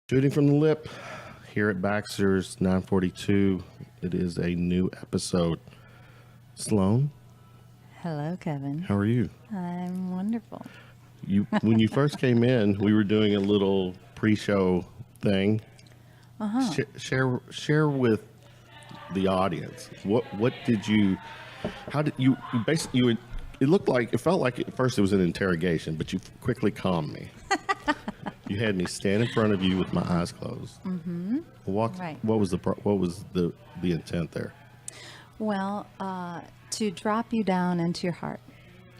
Shooting from the lip here at Baxter's 942. It is a new episode. Sloan, Hello, Kevin. how are you? I'm wonderful. When you first came in, we were doing a little pre-show thing. Share with the audience what did you? How did you basically? It felt like at first it was an interrogation, but you quickly calmed me. You had me stand in front of you with my eyes closed. Mm-hmm. Right. What was the intent there? Well, to drop you down into your heart,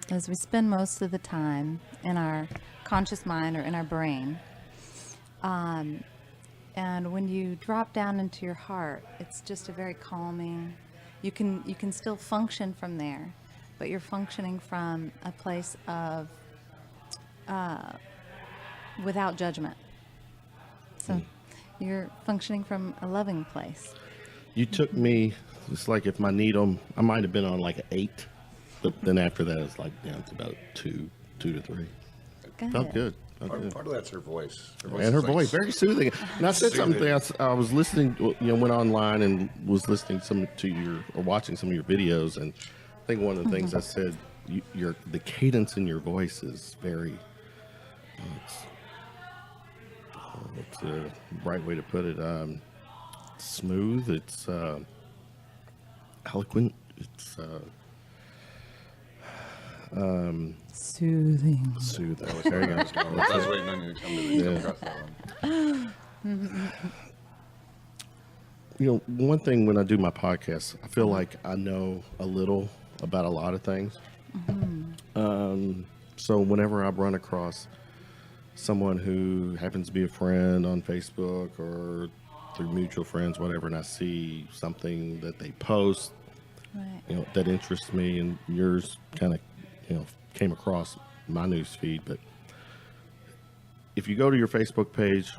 as we spend most of the time in our conscious mind or in our brain. And when you drop down into your heart, it's just a very calming. You can still function from there, but you're functioning from a place of without judgment. So you're functioning from a loving place. You took me. It's like if my needle, I might have been on like an 8, but then after that it's like down to about 2 to 3. Felt good. Part of that's her voice. And her voice, very soothing. And I said something. I was listening. Went online and was listening watching some of your videos, and I think one of the things I said, the cadence in your voice is very. It's a right way to put it. Smooth. It's eloquent. It's Soothing. soothing. There you go. I was waiting on you to come across that one. One thing when I do my podcast, I feel like I know a little about a lot of things. So whenever I run across someone who happens to be a friend on Facebook or through mutual friends, whatever, and I see something that they post, Right. that interests me, and yours kind of, came across my news feed. But if you go to your Facebook page,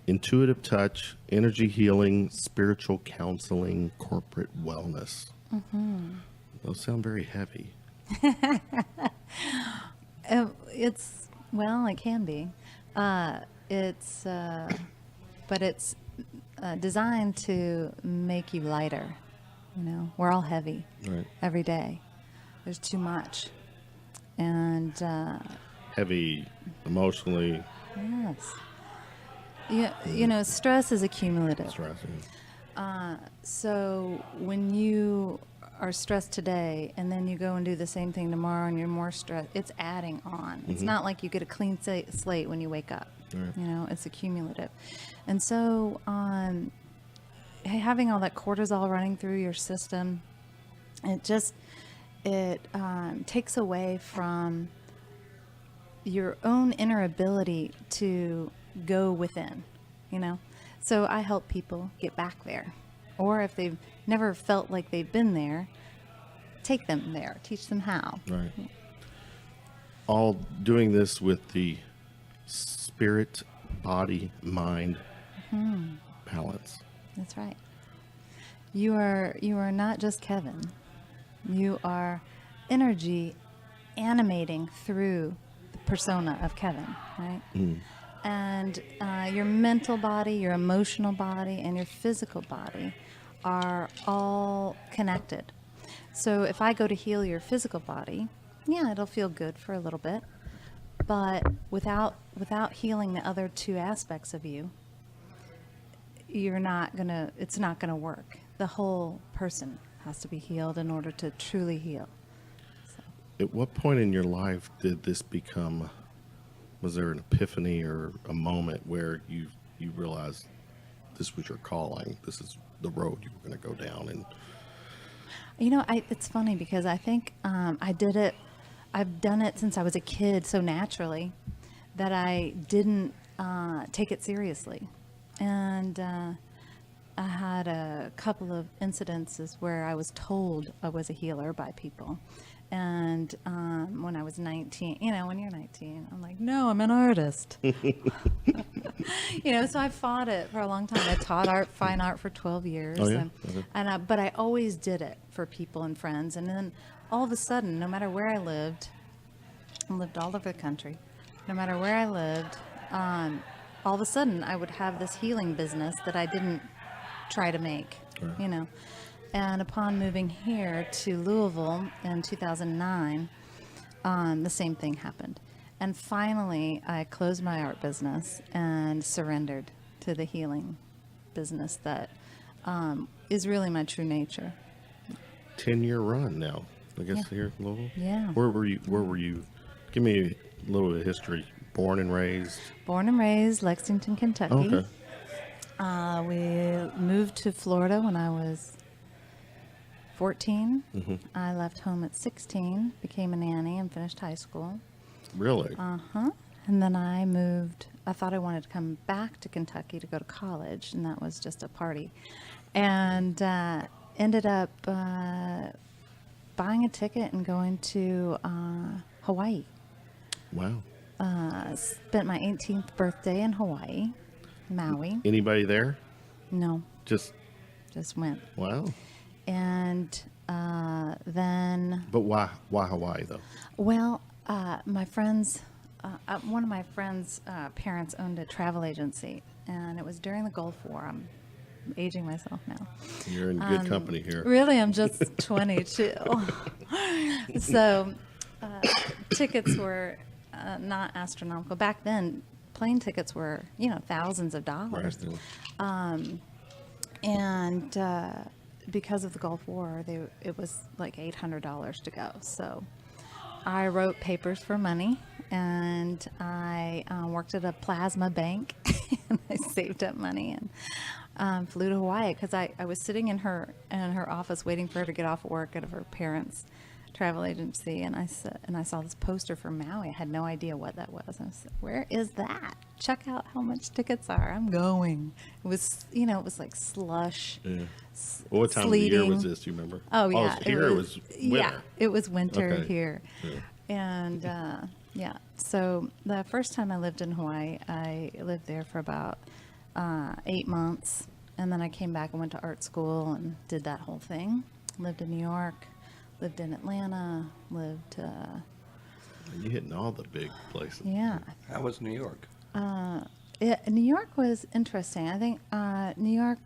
intuitive touch, energy healing, spiritual counseling, corporate wellness. Those sound very heavy. It can be. But it's designed to make you lighter. We're all heavy Right. every day. There's too much. And Heavy emotionally. yes. Stress is accumulative. Stressing. So when you are stressed today and then you go and do the same thing tomorrow and you're more stressed, it's adding on. It's not like you get a clean slate when you wake up. Right. It's accumulative. And so having all that cortisol running through your system, it takes away from your own inner ability to go within, So I help people get back there. Or if they've never felt like they've been there, take them there, teach them how. Right. All doing this with the spirit, body, mind balance. That's right. You are not just Kevin. You are energy animating through the persona of Kevin, right? And your mental body, your emotional body, and your physical body are all connected. So if I go to heal your physical body, it'll feel good for a little bit. But without healing the other 2 aspects of you, it's not gonna work. The whole person has to be healed in order to truly heal. At what point in your life did this become? Was there an epiphany or a moment where you realized this was your calling? This is the road you were going to go down. And it's funny because I think I did it. I've done it since I was a kid so naturally that I didn't take it seriously. And I had a couple of incidences where I was told I was a healer by people. And when I was 19, when you're 19, I'm like, no, I'm an artist. So I fought it for a long time. I taught fine art for 12 years. Oh, yeah? But I always did it for people and friends. And then all of a sudden, no matter where I lived all over the country, no matter where I lived, all of a sudden I would have this healing business that I didn't try to make, Right. you know. And upon moving here to Louisville in 2009, the same thing happened. And finally, I closed my art business and surrendered to the healing business that is really my true nature. 10-year run now, I guess, Yeah. here in Louisville. Yeah. Where were you? Give me a little bit of history. Born and raised. Born and raised Lexington, Kentucky. Okay. We moved to Florida when I was 14. Mm-hmm. I left home at 16, became a nanny, and finished high school. Really? And then I moved. I thought I wanted to come back to Kentucky to go to college, and that was just a party. And ended up buying a ticket and going to Hawaii. Wow. Spent my 18th birthday in Hawaii, Maui. Anybody there? No, Just went. wow. And then, But why Hawaii though? well, my friends, one of my friends' parents owned a travel agency, and it was during the Gulf War. I'm aging myself now. You're in good company here. Really, I'm just 22. So, tickets were not astronomical. Back then, plane tickets were, thousands of dollars. Right. And because of the Gulf War, it was like $800 to go. So I wrote papers for money, and I worked at a plasma bank, and I saved up money and flew to Hawaii because I was sitting in her office waiting for her to get off work out of her parents' travel agency, and I saw this poster for Maui. I had no idea what that was. I said, "Where is that? Check out how much tickets are. I'm going." It was, it was like slush. Yeah. Well, what time of the year was sleeting. this? Do you remember? Oh yeah, Here it was winter. Yeah, it was winter Okay. here, Yeah. and yeah. So the first time I lived in Hawaii, I lived there for about 8 months, and then I came back and went to art school and did that whole thing. Lived in New York, lived in Atlanta, lived. You're hitting all the big places. Yeah, How was New York? New York was interesting. I think New York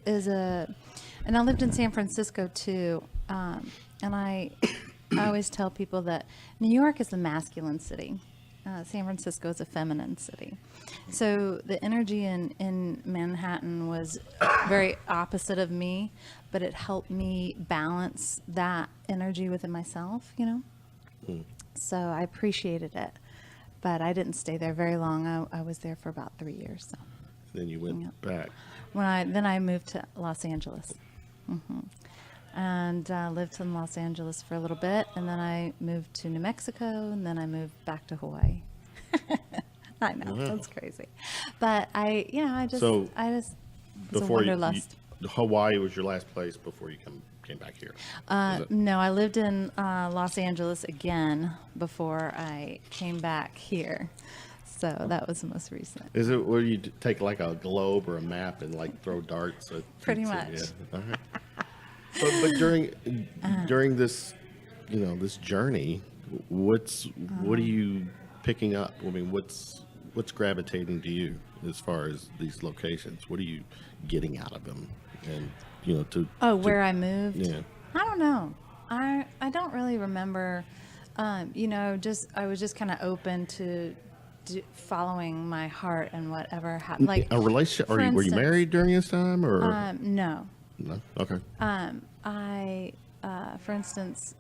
is and I lived in San Francisco too. And I always tell people that New York is a masculine city. San Francisco is a feminine city. So the energy in Manhattan was very opposite of me, but it helped me balance that energy within myself, So I appreciated it. But I didn't stay there very long. I was there for about 3 years. So Then you went Yeah. back. then I moved to Los Angeles, and lived in Los Angeles for a little bit, and then I moved to New Mexico, and then I moved back to Hawaii. I know, Wow. that's crazy, but I just So, was a Before wanderlust. Hawaii was your last place before you came back here. Was it? No, I lived in Los Angeles again before I came back here. So that was the most recent. Is it where you take like a globe or a map and like throw darts? At Pretty things? much. Yeah. All right. But during this, this journey, what are you picking up? I mean, what's gravitating to you as far as these locations? What are you getting out of them? And Where I moved? Yeah. I don't know. I don't really remember. I was just kind of open to following my heart and whatever happened. Like a relationship? for Were you instance, married during this time or No. no? Okay. For instance,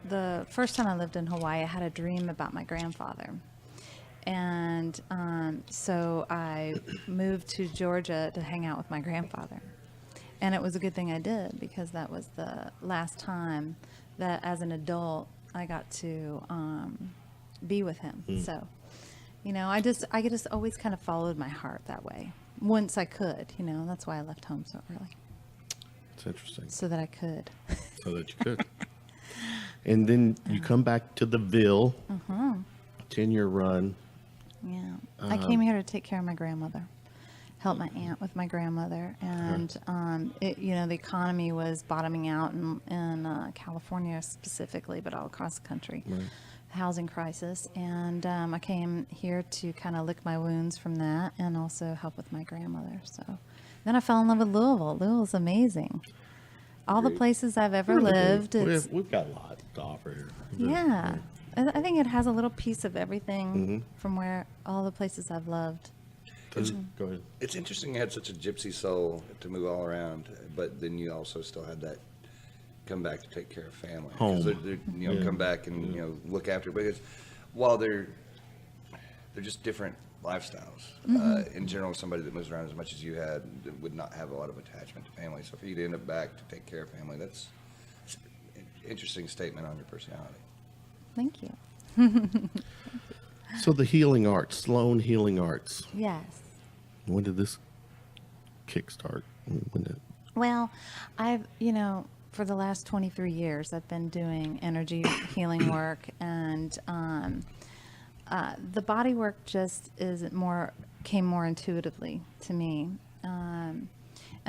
the first time I lived in Hawaii, I had a dream about my grandfather. And so I moved to Georgia to hang out with my grandfather. And it was a good thing I did, because that was the last time that as an adult I got to be with him. So, I just always kind of followed my heart that way. Once I could, that's why I left home so early. It's interesting. So that I could. So that you could. And then you come back to the Ville, 10-year run. Yeah. I came here to take care of my grandmother. help my aunt with my grandmother, and the economy was bottoming out in California specifically, but all across the country. Right. Housing crisis, and I came here to kind of lick my wounds from that and also help with my grandmother. So then I fell in love with Louisville. Louisville's amazing. All the Great. places I've ever lived. It's, We've got a lot to offer here. yeah. I think it has a little piece of everything from where all the places I've loved. Go ahead. It's interesting you had such a gypsy soul to move all around, but then you also still had that come back to take care of family. 'Cause Home. they're, come back and, look after, because while they're just different lifestyles. In general, somebody that moves around as much as you had would not have a lot of attachment to family. So for you to end up back to take care of family, that's an interesting statement on your personality. Thank you. So the Healing Arts, Sloan Healing Arts. Yes. When did this kickstart? When did? Well, I've, for the last 23 years, I've been doing energy healing work, and the body work just came more intuitively to me. And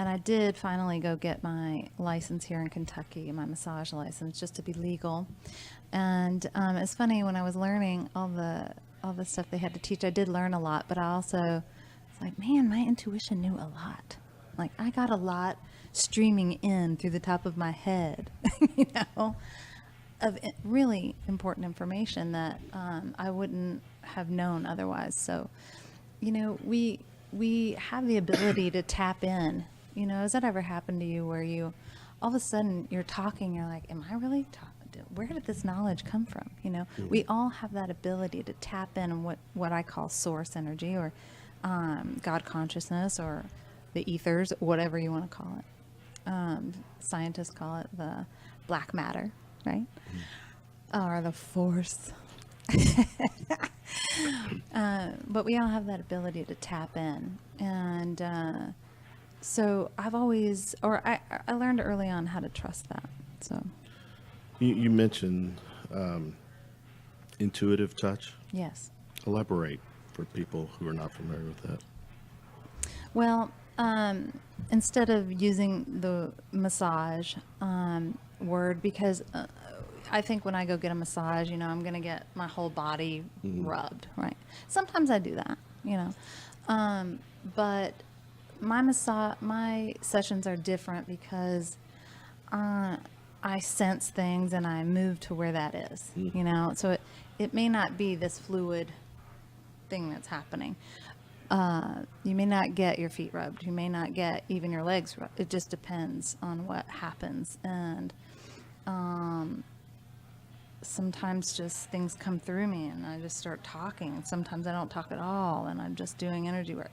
I did finally go get my license here in Kentucky, my massage license, just to be legal. And it's funny, when I was learning all the stuff they had to teach, I did learn a lot, but I also was like, man, my intuition knew a lot. Like, I got a lot streaming in through the top of my head, of really important information that I wouldn't have known otherwise. So, we have the ability to tap in. Has that ever happened to you where you, all of a sudden, you're talking, you're like, am I really talking? Where did this knowledge come from? We all have that ability to tap in what I call source energy, or God consciousness, or the ethers, whatever you want to call it. Scientists call it the black matter, right? Or the force. But we all have that ability to tap in. And so I've always, I learned early on how to trust that. So. You mentioned intuitive touch. Yes. Elaborate for people who are not familiar with that. Well, instead of using the massage word, because I think when I go get a massage, I'm going to get my whole body rubbed, right? Sometimes I do that, but my sessions are different because I sense things and I move to where that is, so it may not be this fluid thing that's happening. You may not get your feet rubbed. You may not get even your legs rubbed. It just depends on what happens. And sometimes just things come through me and I just start talking. Sometimes I don't talk at all and I'm just doing energy work.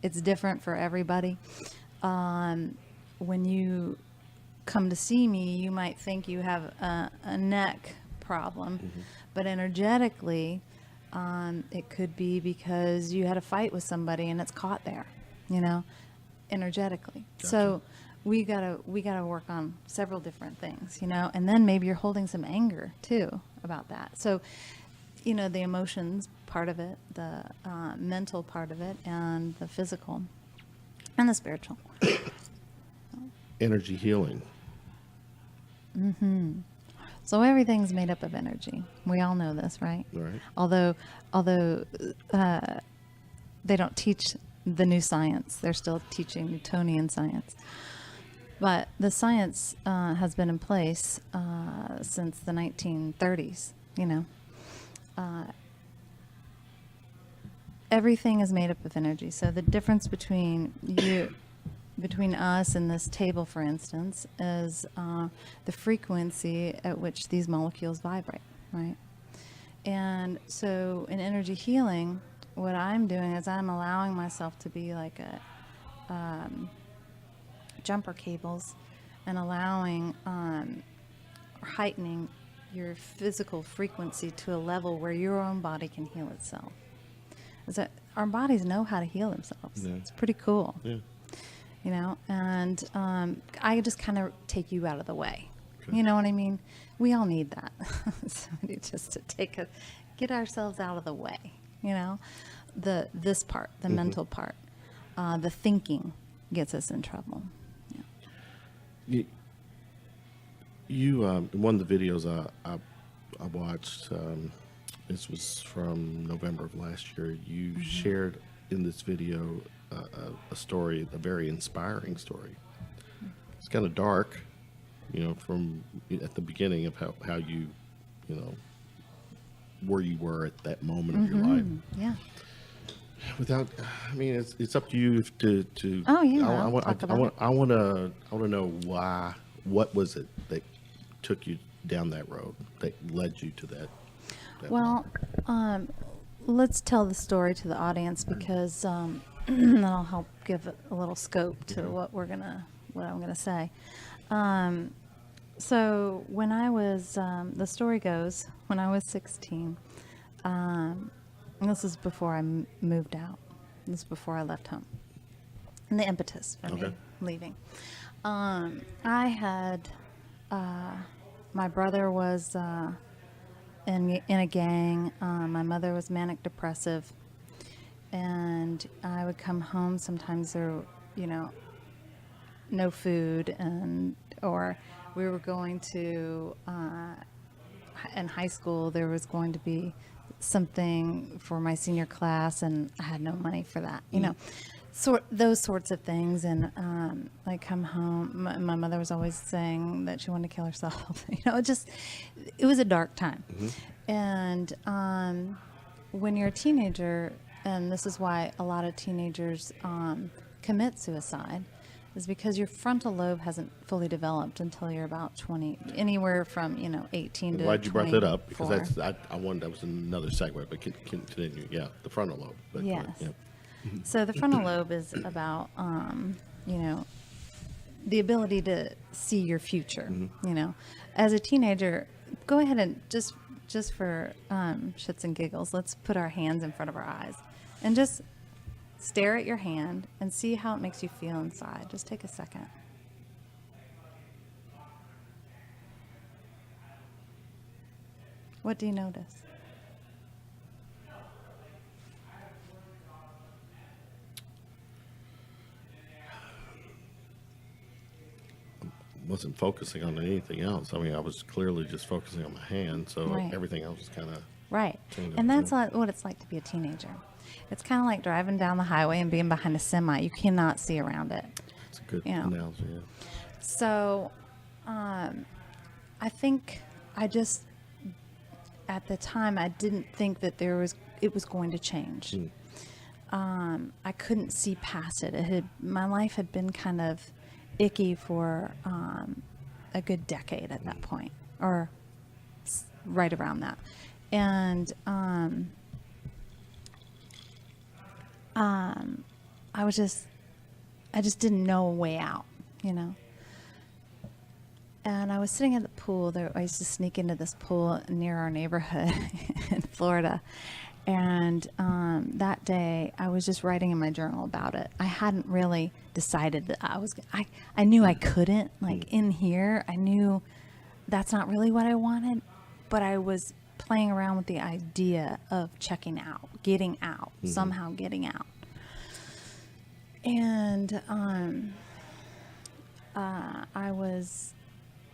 It's different for everybody. When you come to see me, you might think you have a neck problem, but energetically, it could be because you had a fight with somebody and it's caught there, energetically. Gotcha. So we gotta work on several different things, and then maybe you're holding some anger too about that. So, the emotions part of it, the mental part of it, and the physical and the spiritual. Energy healing. So everything's made up of energy. We all know this, right? Right. Although they don't teach the new science. They're still teaching Newtonian science. But the science has been in place since the 1930s, Everything is made up of energy. So the difference between us and this table, for instance, is the frequency at which these molecules vibrate, right? And so in energy healing, what I'm doing is I'm allowing myself to be like a jumper cables, and allowing heightening your physical frequency to a level where your own body can heal itself. That our bodies know how to heal themselves. Yeah. It's pretty cool. Yeah. And I just kind of take you out of the way. Okay. You know what I mean? We all need that. Somebody just to get ourselves out of the way, this part, the mental part. the thinking gets us in trouble. Yeah. You in one of the videos I watched, this was from November of last year. You shared in this video a story, a very inspiring story. It's kind of dark, from at the beginning of how you, where you were at that moment of your life. Yeah. Without, it's up to you to. Oh, yeah, I I'll want talk about it. I want to know why. What was it that took you down that road that led you to that? Well, let's tell the story to the audience because that'll help give a little scope to what I'm gonna say. So when I was, the story goes, when I was 16, and this is before I moved out. This is before I left home. And the impetus for me leaving. I had, my brother was in a gang. My mother was manic depressive. And I would come home. Sometimes there, no food, or we were going to, in high school, there was going to be something for my senior class, and I had no money for that, those sorts of things. And I come home, my mother was always saying that she wanted to kill herself. It was a dark time. And when you're a teenager, and this is why a lot of teenagers commit suicide, is because your frontal lobe hasn't fully developed until you're about 20, anywhere from 18 I'm to glad you brought that up, 24. because I wanted, that was another segue, but continue. Yeah, the frontal lobe. But Yes. Yeah. So the frontal lobe is about, the ability to see your future. As a teenager, go ahead and just for shits and giggles, let's put our hands in front of our eyes and just stare at your hand and see how it makes you feel inside. Just take a second. What do you notice? Wasn't focusing on anything else. I was clearly just focusing on my hand, so Right. everything else was kind of Right. Change And it, that's yeah. what it's like to be a teenager. It's kind of like driving down the highway and being behind a semi. You cannot see around it. it's a good Yeah. analogy. Yeah. So, I think at the time, I didn't think that it was going to change. I couldn't see past it. My life had been kind of icky for a good decade at that point, or right around that. And I just didn't know a way out, And I was sitting at the pool. I used to sneak into this pool near our neighborhood in Florida. And that day, I was just writing in my journal about it. I hadn't really decided that I knew I couldn't. Like in here, I knew that's not really what I wanted. But I was playing around with the idea of checking out, getting out, somehow getting out. And I was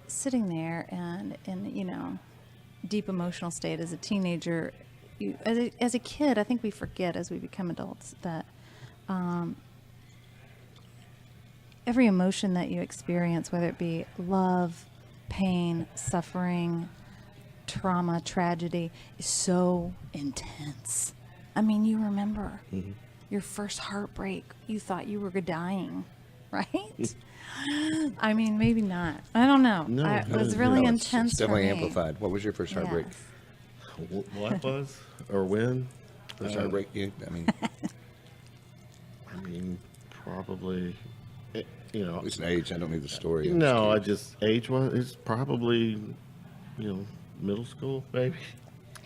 sitting there and in deep emotional state as a teenager. As a kid, I think we forget as we become adults that every emotion that you experience, whether it be love, pain, suffering, trauma, tragedy, is so intense. I mean, you remember your first heartbreak, you thought you were dying, right? I mean, maybe not. I don't know. No, It no, was really no, intense It's definitely for me. amplified. What was your first heartbreak? Yes. What was or when? First heartbreak? Probably. At It's an age. I don't need the story. I'm No, I just just age was it's probably, middle school maybe.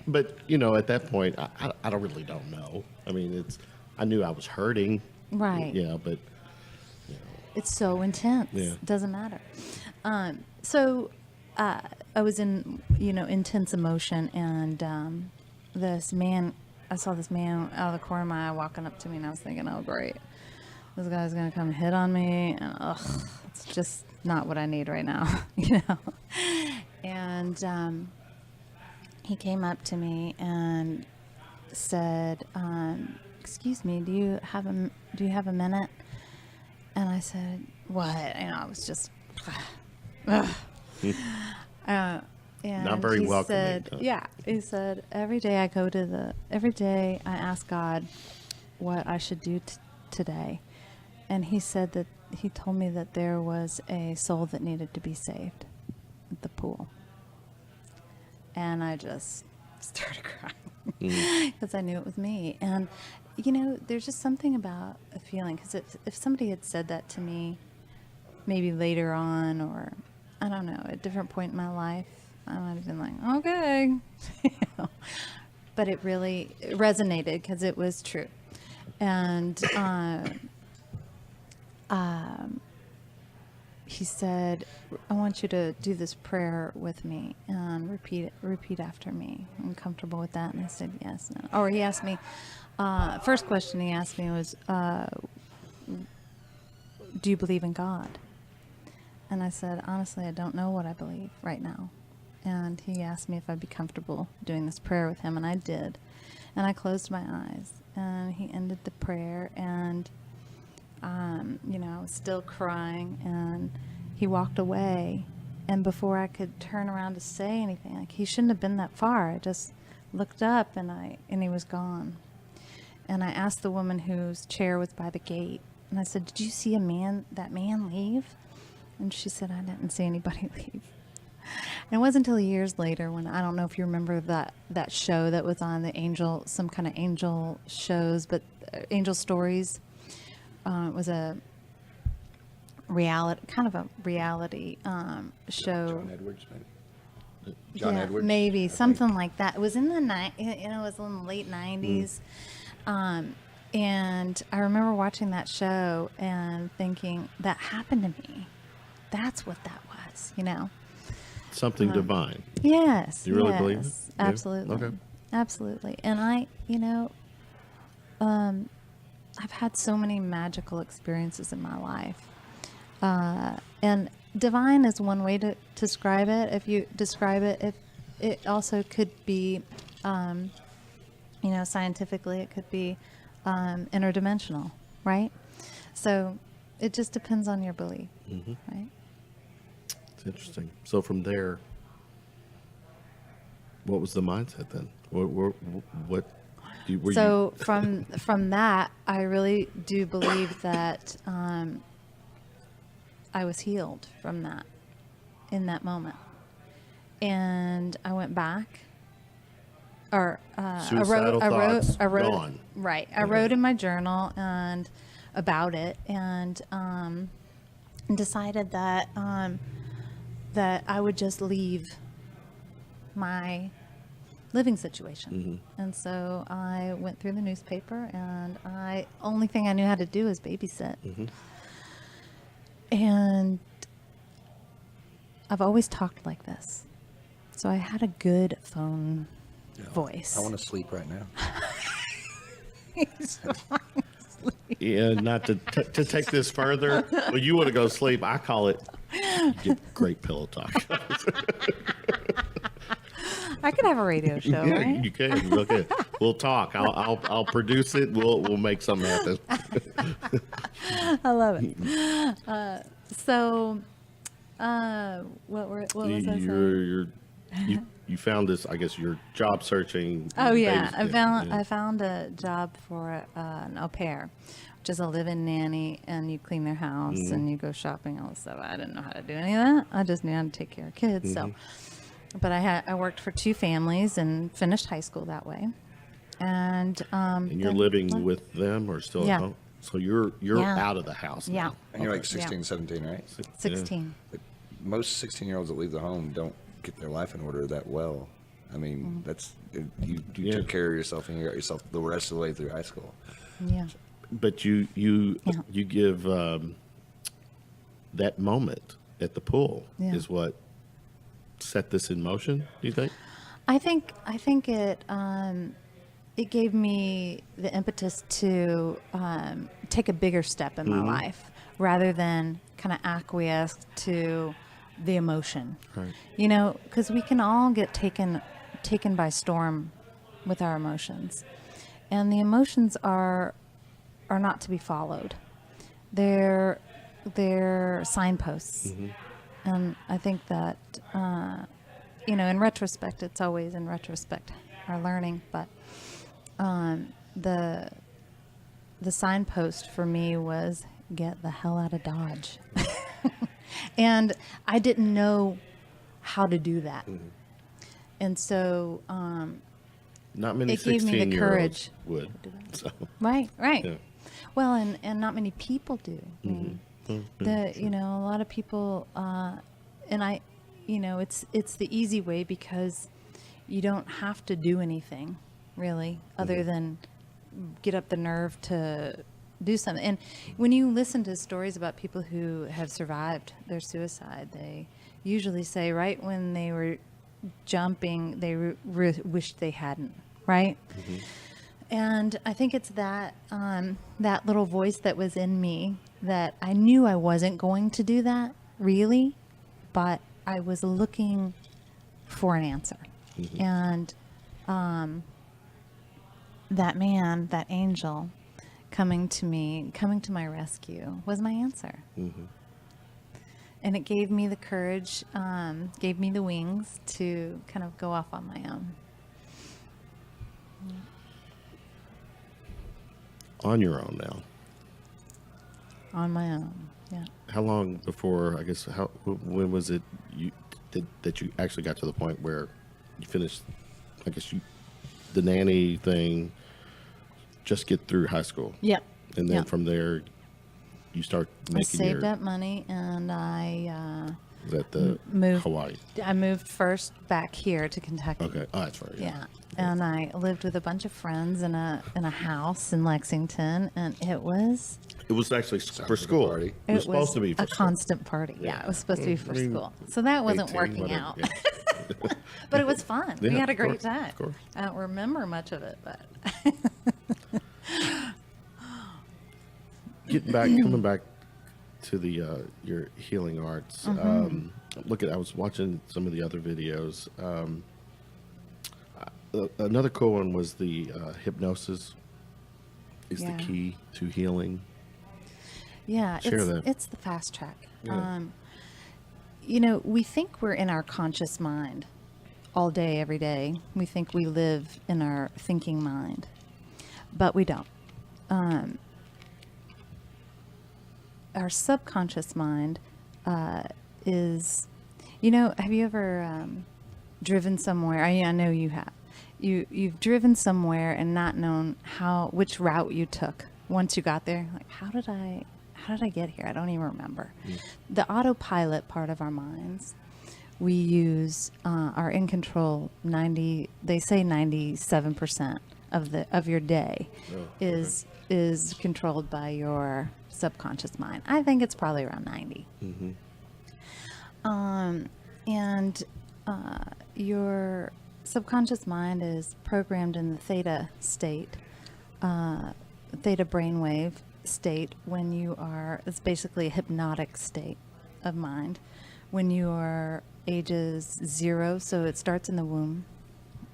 But at that point, I don't know. I knew I was hurting. Right. Yeah, but It's so intense. Yeah. It doesn't matter. So I was in, intense emotion, and I saw this man out of the corner of my eye walking up to me, and I was thinking, oh, great. this guy's going to come hit on me. And it's just not what I need right now, you know? And he came up to me and said, excuse me, do you have a minute? And I said, what? And I was just, and Not very he welcoming, said, huh? yeah, he said, every day I ask God what I should do today. And he said that he told me that there was a soul that needed to be saved at the pool. And I just started crying because I knew it was me. And, you know, there's just something about a feeling, because if somebody had said that to me maybe later on, or I don't know, at a different point in my life, I might have been like, okay. You know? But it really resonated because it was true. And he said, I want you to do this prayer with me and repeat after me. I'm comfortable with that. And I said, yes. No. Or he asked me, first question he asked me was, do you believe in God? And I said, honestly, I don't know what I believe right now. And he asked me if I'd be comfortable doing this prayer with him, and I did. And I closed my eyes, and he ended the prayer, and you know, I was still crying, and he walked away. And before I could turn around to say anything, like, he shouldn't have been that far. I just looked up, and he was gone. And I asked the woman whose chair was by the gate, and I said, did you see that man leave? And she said, I didn't see anybody leave. And it wasn't until years later when, I don't know if you remember that show that was on some kind of angel shows, but Angel Stories. It was a reality show. John Edwards, maybe. John Edwards, maybe I something think. like that. It was in the it was in the late 90s. And I remember watching that show and thinking, that happened to me. That's what that was, you know. Something divine. Yes. You really yes, believe it? Yeah? Absolutely. Okay. Absolutely. And I, you know, I've had so many magical experiences in my life. And divine is one way to describe it. If you describe it, it also could be, you know, scientifically, it could be interdimensional, right? So it just depends on your belief, right? It's interesting. So from there, what was the mindset then? What were So from that, I really do believe that I was healed from that in that moment. And I went back, or Suicidal thoughts gone. Right. I wrote in my journal and about it, and decided that that I would just leave my living situation. And so I went through the newspaper, and only thing I knew how to do is babysit. And I've always talked like this. So I had a good phone voice. I want to sleep right now. Yeah, not to take this further. Well, you want to go sleep. I call it get great pillow talk. I could have a radio show, Yeah, right? you can. Okay, we'll talk. I'll produce it. We'll make something happen. I love it. So, what was I saying? You found this. I guess you're job searching. Oh yeah, babysitting. I found a job for an au pair, which is a live-in nanny, and you clean their house and you go shopping, all this stuff. I didn't know how to do any of that. I just knew how to take care of kids. So, but I worked for 2 families and finished high school that way. And And you're living with them or still Yeah. at home? So you're Yeah. out of the house yeah, now. And you're like Yeah. 16, 17, right? 16. But most 16-year-olds that leave the home don't get their life in order that well. I mean, that's you Yeah. took care of yourself, and you got yourself the rest of the way through high school. Yeah. But you give that moment at the pool Yeah. is what set this in motion. Do you think? I think it it gave me the impetus to take a bigger step in my life rather than kind of acquiesce to the emotion. Right. You know, because we can all get taken by storm with our emotions, and the emotions are not to be followed. They're signposts, and I think that you know, in retrospect, it's always in retrospect our learning, but the signpost for me was get the hell out of Dodge. And I didn't know how to do that. And so Not many it gave me the 16-year-olds courage. would. So, Right. yeah. Well, and not many people do. I mean, you know, a lot of people, and I, you know, it's the easy way because you don't have to do anything really other than get up the nerve to do something. And when you listen to stories about people who have survived their suicide, they usually say right when they were jumping, they wished they hadn't, right? And I think it's that that little voice that was in me that I knew I wasn't going to do that really, but I was looking for an answer. And that man, that angel coming to my rescue was my answer. And it gave me the courage, gave me the wings to kind of go off on my own. On your own now. On my own, yeah. How long before, I guess, when was it that you actually got to the point where you finished, I guess, the nanny thing, just get through high school? Yep. And then Yep. from there, you start I making saved up money and I Is that the moved. Hawaii? I moved first back here to Kentucky. Okay. Oh, that's right. Yeah. And I lived with a bunch of friends in a house in Lexington, and it was It was actually for like a school. party. It was supposed to be for a school. constant party. Yeah, it was supposed to be for I mean, school. So that wasn't 18, working whatever, out. yeah. But it was fun. We Yeah, had a of great course, time. of course. I don't remember much of it, but Coming back to the your healing arts. I was watching some of the other videos. Another cool one was the hypnosis is Yeah. the key to healing. yeah, Share that. it's the fast track. Yeah. You know, we think we're in our conscious mind all day, every day. We think we live in our thinking mind, but we don't. Our subconscious mind is, you know, have you ever driven somewhere? I know you have. You've driven somewhere and not known which route you took once you got there. Like, how did I get here? I don't even remember. The autopilot part of our minds, we use are in control. They say 97% of your day is controlled by your subconscious mind. I think it's probably around 90. And your subconscious mind is programmed in the theta state, theta brainwave state when you are, it's basically a hypnotic state of mind when you are ages 0, so it starts in the womb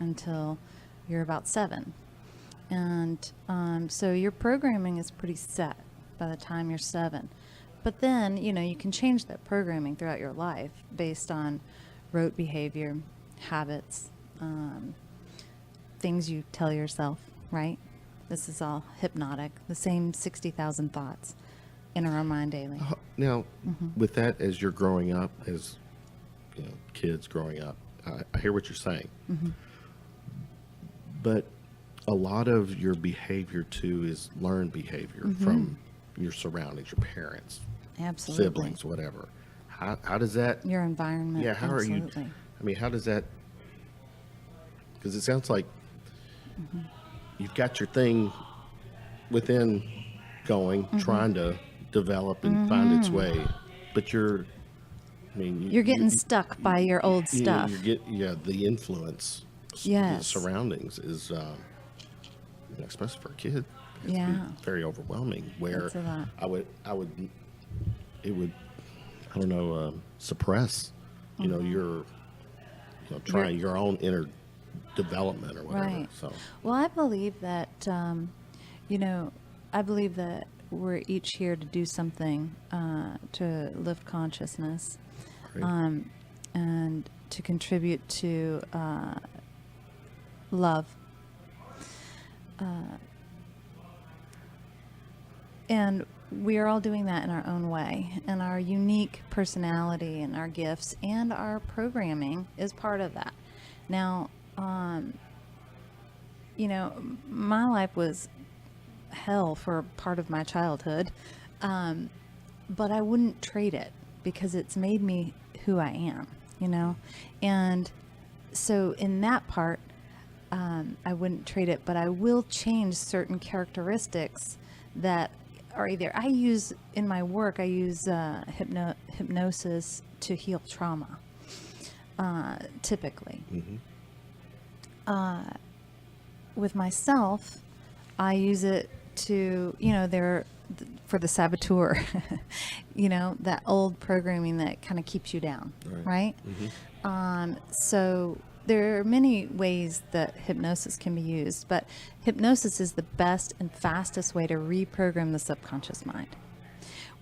until you're about 7. And so your programming is pretty set by the time you're 7. But then, you know, you can change that programming throughout your life based on rote behavior, habits, things you tell yourself, right? This is all hypnotic. The same 60,000 thoughts enter our mind daily. Now, with that, as you're growing up, as you know, kids growing up, I hear what you're saying. But a lot of your behavior too is learned behavior from your surroundings, your parents, Absolutely. siblings, whatever. How does that? Your environment. Yeah. How absolutely. are you? I mean, how does that? Because it sounds like you've got your thing within going, trying to develop and find its way, but you're getting stuck by your old stuff. The influence, the Yes. surroundings is, especially for a kid, It's Yeah. very overwhelming. Where That's a lot. it would, I don't know, suppress, your, trying your own inner development or whatever. Right. So, Well, I believe that, I believe that we're each here to do something to lift consciousness, great. and to contribute to love. And we are all doing that in our own way. And our unique personality and our gifts and our programming is part of that. Now, my life was hell for part of my childhood, but I wouldn't trade it because it's made me who I am, And so in that part, I wouldn't trade it, but I will change certain characteristics that are either I use in my work. I use hypnosis to heal trauma, typically. With myself, I use it to, for the saboteur, that old programming that kind of keeps you down, right? So there are many ways that hypnosis can be used, but hypnosis is the best and fastest way to reprogram the subconscious mind.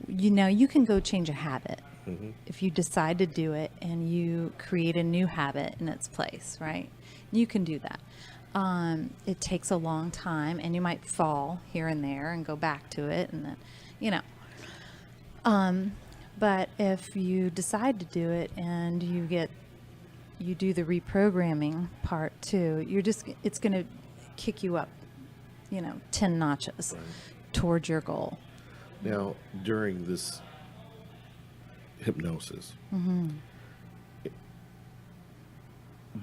You can go change a habit if you decide to do it and you create a new habit in its place, right? You can do that. It takes a long time, and you might fall here and there and go back to it, and then, but if you decide to do it and you do the reprogramming part too, it's going to kick you up, 10 notches towards your goal. Now, during this hypnosis,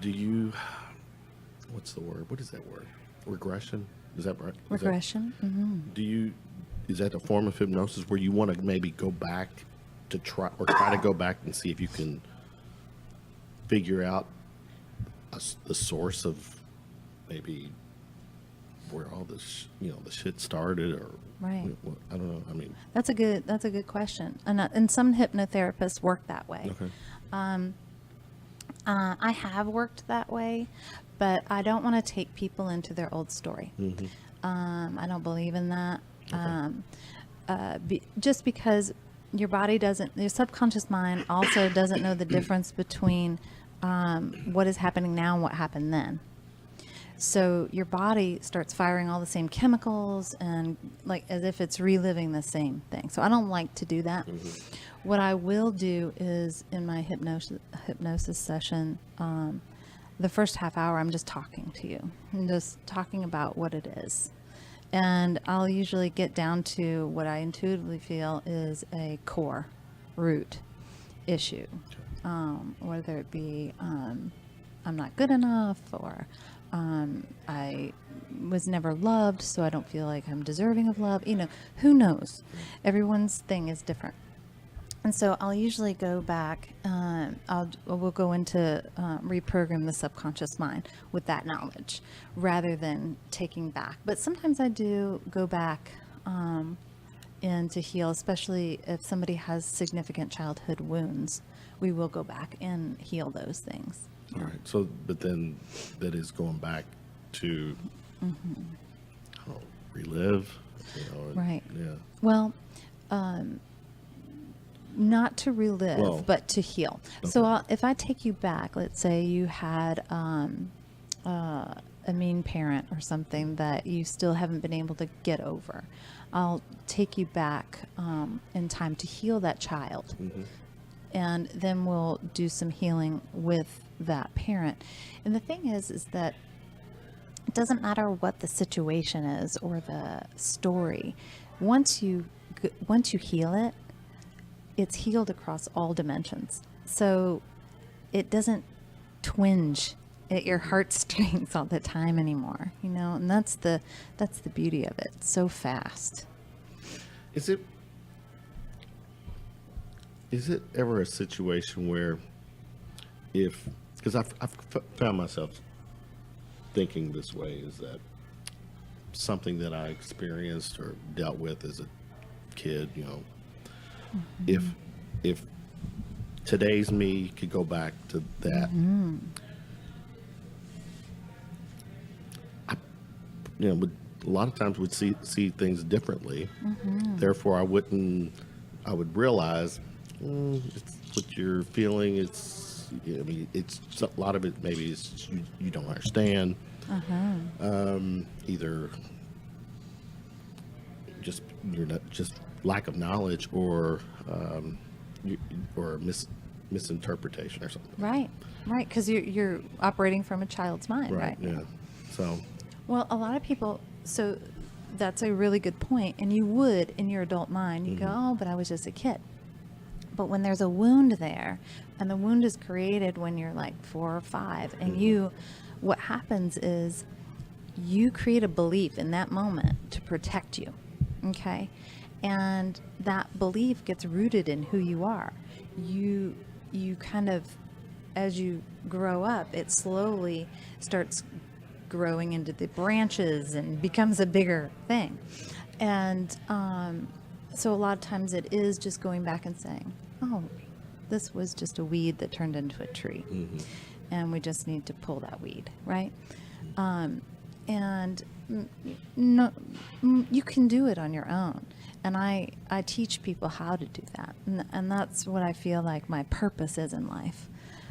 do you, what's the word? What is that word? Regression? Is that right? Regression? Is that a form of hypnosis where you want to maybe go back to try to go back and see if you can figure out the source of maybe where all this, the shit started, or Right. I don't know. I mean, That's a good question. And some hypnotherapists work that way. okay. I have worked that way, but I don't want to take people into their old story. I don't believe in that. Just because your subconscious mind also doesn't know the difference between what is happening now and what happened then. So your body starts firing all the same chemicals and like as if it's reliving the same thing. So I don't like to do that. What I will do is in my hypnosis session, the first half hour, I'm just talking to you. I'm just talking about what it is. And I'll usually get down to what I intuitively feel is a core root issue. Whether it be I'm not good enough, or I was never loved, so I don't feel like I'm deserving of love. Who knows? Everyone's thing is different. And so I'll usually go back, we'll go into reprogram the subconscious mind with that knowledge rather than taking back. But sometimes I do go back in to heal, especially if somebody has significant childhood wounds. We will go back and heal those things. All right. So, but then that is going back to relive, Right. Yeah. Well, not to relive, but to heal. Okay. So if I take you back, let's say you had a mean parent or something that you still haven't been able to get over, I'll take you back in time to heal that child. And then we'll do some healing with that parent. And the thing is that it doesn't matter what the situation is or the story. Once you heal it, it's healed across all dimensions. So it doesn't twinge at your heartstrings all the time anymore, and that's the beauty of it. It's so fast. Is it ever a situation where because I've found myself thinking this way, is that something that I experienced or dealt with as a kid, if today's me could go back to that, would a lot of times would see things differently. Therefore, I would realize it's what you're feeling. It's it's a lot of it. Maybe it's you don't understand. Either just lack of knowledge or misinterpretation or something. Right, because you're operating from a child's mind, right? Yeah. So. Well, a lot of people. So that's a really good point. And you would, in your adult mind, you go, "Oh, but I was just a kid." But when there's a wound there, and the wound is created when you're like 4 or 5, and what happens is you create a belief in that moment to protect you, okay? And that belief gets rooted in who you are. You kind of, as you grow up, it slowly starts growing into the branches and becomes a bigger thing. And so a lot of times it is just going back and saying, oh, this was just a weed that turned into a tree. And we just need to pull that weed, right? And no, you can do it on your own. And I teach people how to do that. And that's what I feel like my purpose is in life.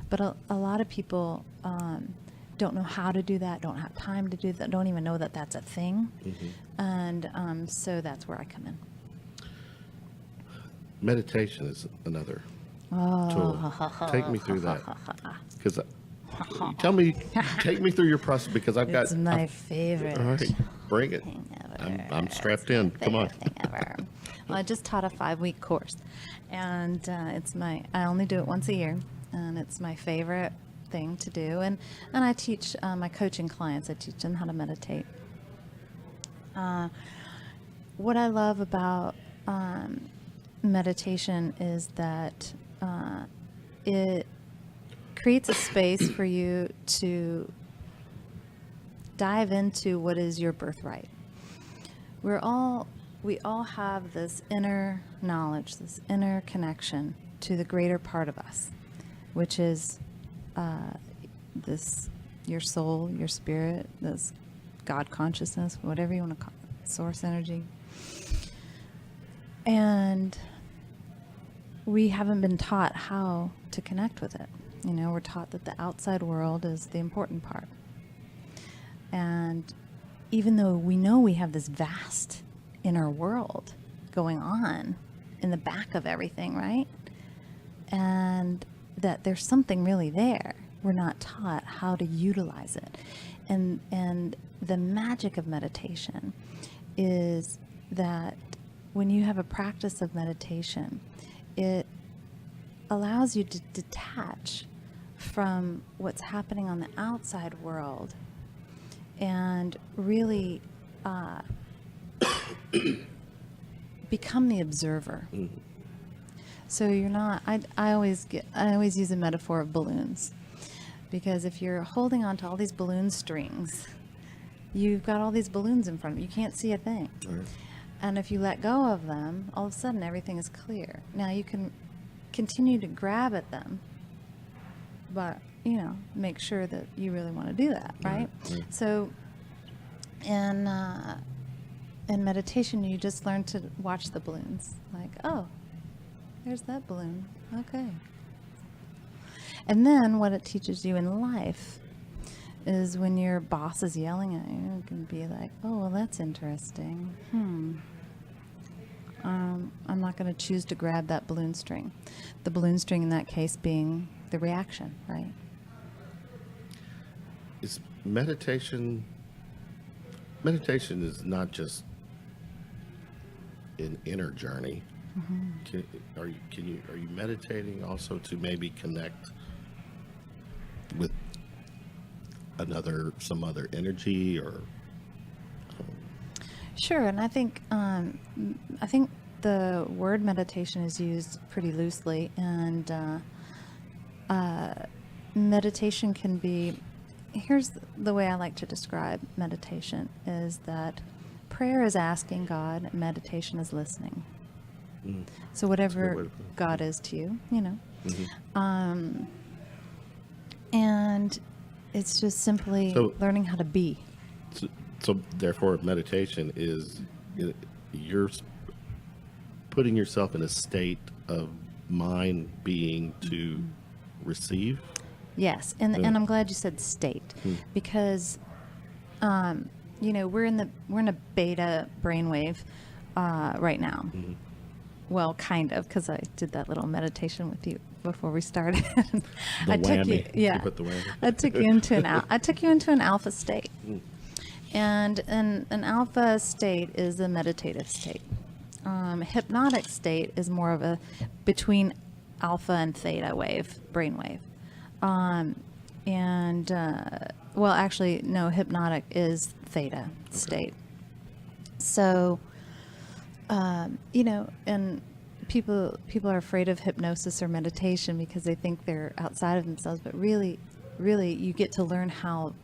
But a lot of people don't know how to do that, don't have time to do that, don't even know that that's a thing. And so that's where I come in. Meditation is another tool. Take me through that. Because take me through your process, because It's my favorite. All right, bring it. thing ever. I'm strapped in. Come on. Favorite thing ever. Well, I just taught a 5-week course, and I only do it once a year, and it's my favorite thing to do. And I teach my coaching clients, I teach them how to meditate. What I love about meditation is that it creates a space for you to dive into what is your birthright. We all have this inner knowledge, this inner connection to the greater part of us, which is your soul, your spirit, this God consciousness, whatever you want to call it, source energy. And we haven't been taught how to connect with it. We're taught that the outside world is the important part. And even though we know we have this vast inner world going on in the back of everything, right? And that there's something really there, we're not taught how to utilize it. And the magic of meditation is that when you have a practice of meditation, it allows you to detach from what's happening on the outside world and really become the observer. So you're not. I always use a metaphor of balloons, because if you're holding on to all these balloon strings, you've got all these balloons in front of you. You can't see a thing. Right. And if you let go of them, all of a sudden everything is clear. Now you can continue to grab at them, but make sure that you really want to do that, right? Right. So in meditation, you just learn to watch the balloons. Like, oh, there's that balloon. Okay. And then what it teaches you in life is when your boss is yelling at you, you can be like, oh, well, that's interesting. I'm not going to choose to grab that balloon string. The balloon string in that case being the reaction, right? Is meditation is not just an inner journey. Are you meditating also to maybe connect with some other energy or? Sure, and I think the word meditation is used pretty loosely, and meditation can be here's the way I like to describe meditation is that prayer is asking God, meditation is listening. Mm. So That's a good way whatever to put it. God is to you, you know. Mhm. And it's just simply So- learning how to be. So therefore, meditation is you're putting yourself in a state of mind being to receive. Yes, and I'm glad you said state because, you know, we're in a beta brainwave right now. Well, kind of, because I did that little meditation with you before we started. The I took you, whammy. yeah, You put the whammy. I took you into an alpha state, and an alpha state is a meditative state. Hypnotic state is more of a between alpha and theta wave, brainwave. Well, actually, no, hypnotic is theta state. So, you know, and people are afraid of hypnosis or meditation because they think they're outside of themselves, but really, you get to learn how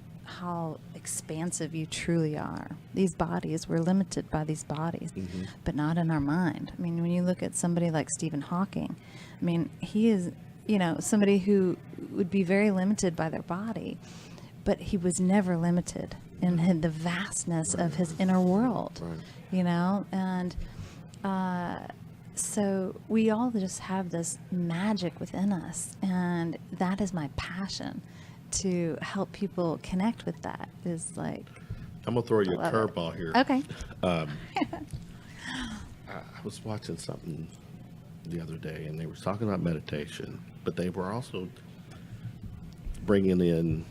expansive you truly are. These bodies, we're limited by these bodies, but not in our mind. I mean, when you look at somebody like Stephen Hawking, I mean, he is, you know, somebody who would be very limited by their body, but he was never limited in the vastness of his inner world, you know, and so we all just have this magic within us, and that is my passion, to help people connect with that. Is like, I'm gonna throw you a love it. curveball here. Okay. I was watching something the other day, and they were talking about meditation, but they were also bringing in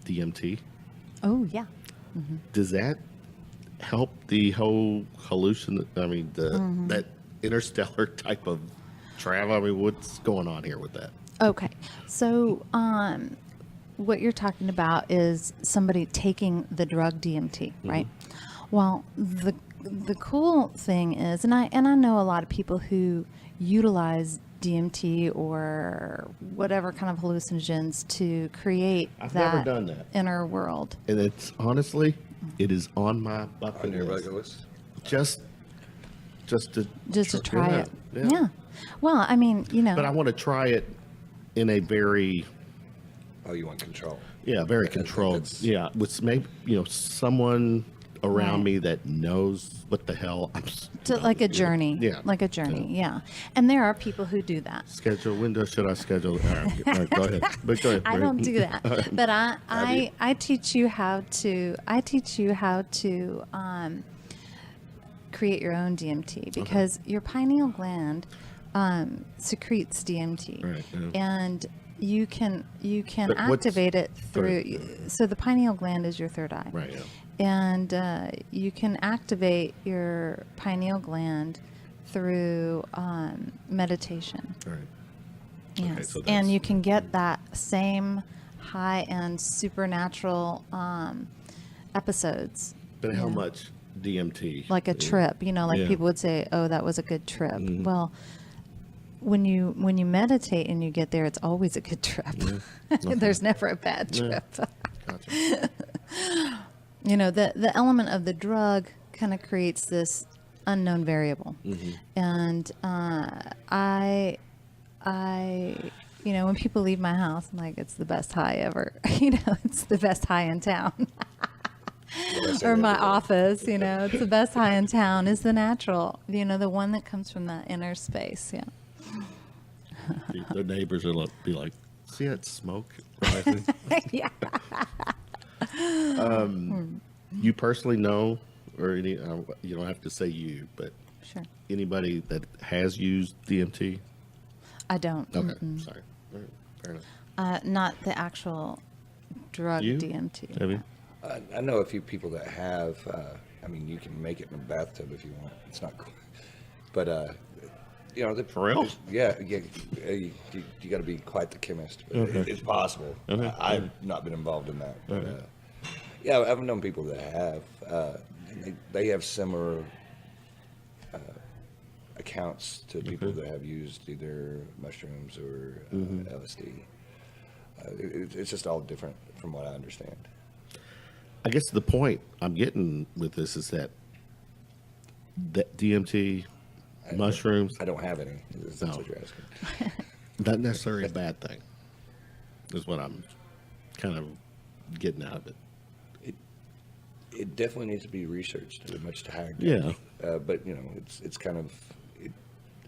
DMT. Oh yeah. Does that help the whole that interstellar type of travel? I mean, what's going on here with that? Okay. So, what you're talking about is somebody taking the drug DMT, right? Well, the cool thing is, and I know a lot of people who utilize DMT or whatever kind of hallucinogens to create I've that never done that. inner world. And it's honestly, it is on my bucket On your list. bucket list? Just to Try it. Yeah. Well, I mean, you know. But I want to try it in a very Oh, you want control? very I think controlled. that's- Yeah, with maybe someone around Right. me that knows what the hell I'm. Like a journey. Yeah. Like a journey. Yeah. And there are people who do that. Schedule. When should I schedule? All right, go ahead. But go ahead. I don't do that, but I teach you how to. Create your own DMT because your pineal gland secretes DMT, Right, yeah. and you can But what's- activate it through. ahead. So the pineal gland is your third eye, Right. Yeah. and you can activate your pineal gland through meditation. All right. Yes, Okay, so and that's- you can get that same high-end supernatural episodes, But how much DMT? like a trip. You know, like Yeah. people would say, "Oh, that was a good trip." Well, when you meditate and you get there, it's always a good trip. There's never a bad Yeah. trip. Gotcha. You know, the element of the drug kind of creates this unknown variable, and you know, when people leave my house, I'm like, it's the best high ever. You know, it's the best high in town. Or my office, you know, it's the best high in town is the natural, you know, the one that comes from the inner space. Yeah. The neighbors will be like, "See that smoke rising?" Yeah. You personally know, or any? You don't have to say you, but Sure. anybody that has used DMT? I don't. Okay, sorry. All right, fair enough. Not the actual drug You? DMT. Have you? I know a few people that have. I mean, you can make it in a bathtub if you want. It's not cool, but you know, For real? Yeah, you got to be quite the chemist. But it's possible. I've not been involved in that, but yeah, I've known people that have. They have similar accounts to people that have used either mushrooms or LSD. It's just all different from what I understand. I guess the point I'm getting with this is that DMT, mushrooms, I don't have any. That's No. what you're asking. not necessarily a bad thing, is what I'm kind of getting out of it. It definitely needs to be researched to a much higher depth. Yeah. But you know, it's kind of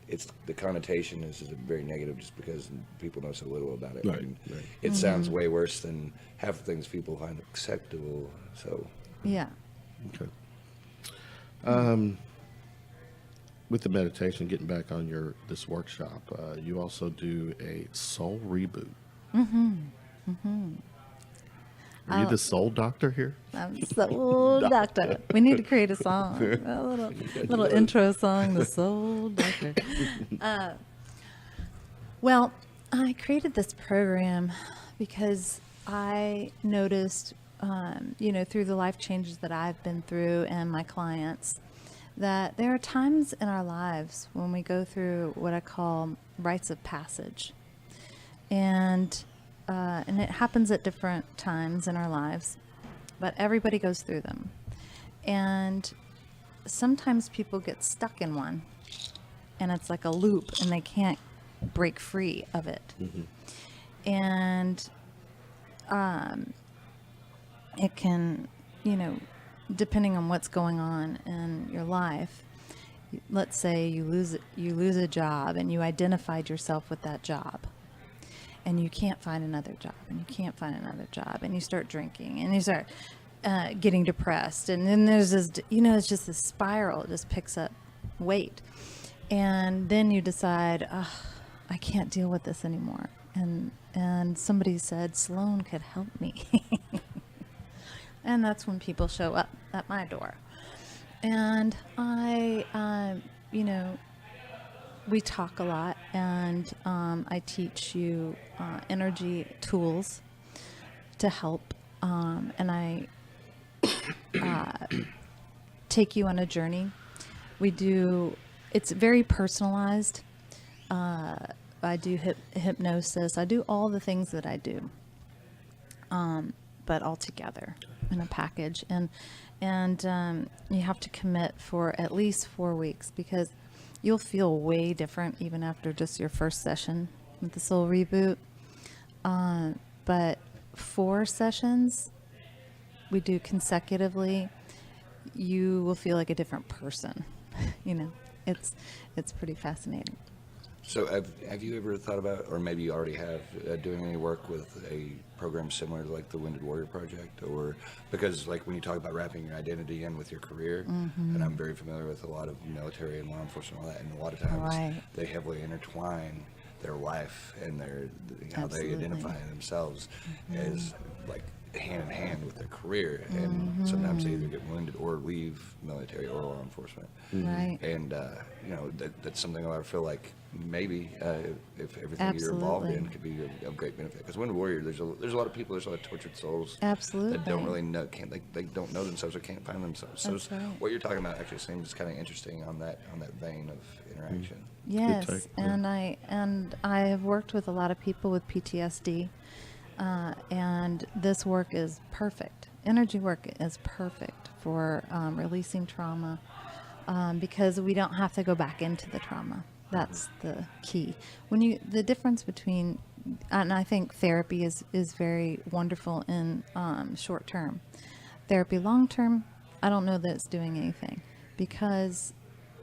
it's the connotation is very negative just because people know so little about it. Right, And right. It sounds way worse than half the things people find acceptable. So Yeah. Okay. With the meditation, getting back on this workshop, you also do a soul reboot. Are you the soul doctor here? I'm Soul Doctor. We need to create a song, a little intro song, the Soul Doctor. Well, I created this program because I noticed, through the life changes that I've been through and my clients, that there are times in our lives when we go through what I call rites of passage. And it happens at different times in our lives, but everybody goes through them. And sometimes people get stuck in one, and it's like a loop, and they can't break free of it. And it can, depending on what's going on in your life, let's say you lose a job, and you identified yourself with that job. And you can't find another job, and you can't find another job, and you start drinking, and you start getting depressed, and then there's this, it's just this spiral. It just picks up weight, and then you decide, I can't deal with this anymore, and somebody said Sloan could help me, and that's when people show up at my door, and we talk a lot, and I teach you energy tools to help, and I take you on a journey. It's very personalized. I do hypnosis. I do all the things that I do, but all together in a package. And you have to commit for at least 4 weeks, because you'll feel way different even after just your first session with the Soul Reboot. But 4 sessions we do consecutively, you will feel like a different person. It's pretty fascinating. So have you ever thought about, or maybe you already have, doing any work with a program similar to like the Wounded Warrior Project? Or because like when you talk about wrapping your identity in with your career, and I'm very familiar with a lot of military and law enforcement and all that, and a lot of times they heavily intertwine their life and how they identify themselves as like hand in hand with their career, and sometimes they either get wounded or leave military or law enforcement. Right. And that's something I feel like maybe if everything you're involved in could be of great benefit. Because Wounded Warrior, there's a lot of people, there's a lot of tortured souls that don't really know, they don't know themselves or can't find themselves. So what you're talking about actually seems kind of interesting on that vein of interaction. Yes, and I have worked with a lot of people with PTSD. And this work is perfect. Energy work is perfect for releasing trauma, because we don't have to go back into the trauma. That's the key. The difference between, and I think therapy is very wonderful in short term. Therapy long term, I don't know that it's doing anything, because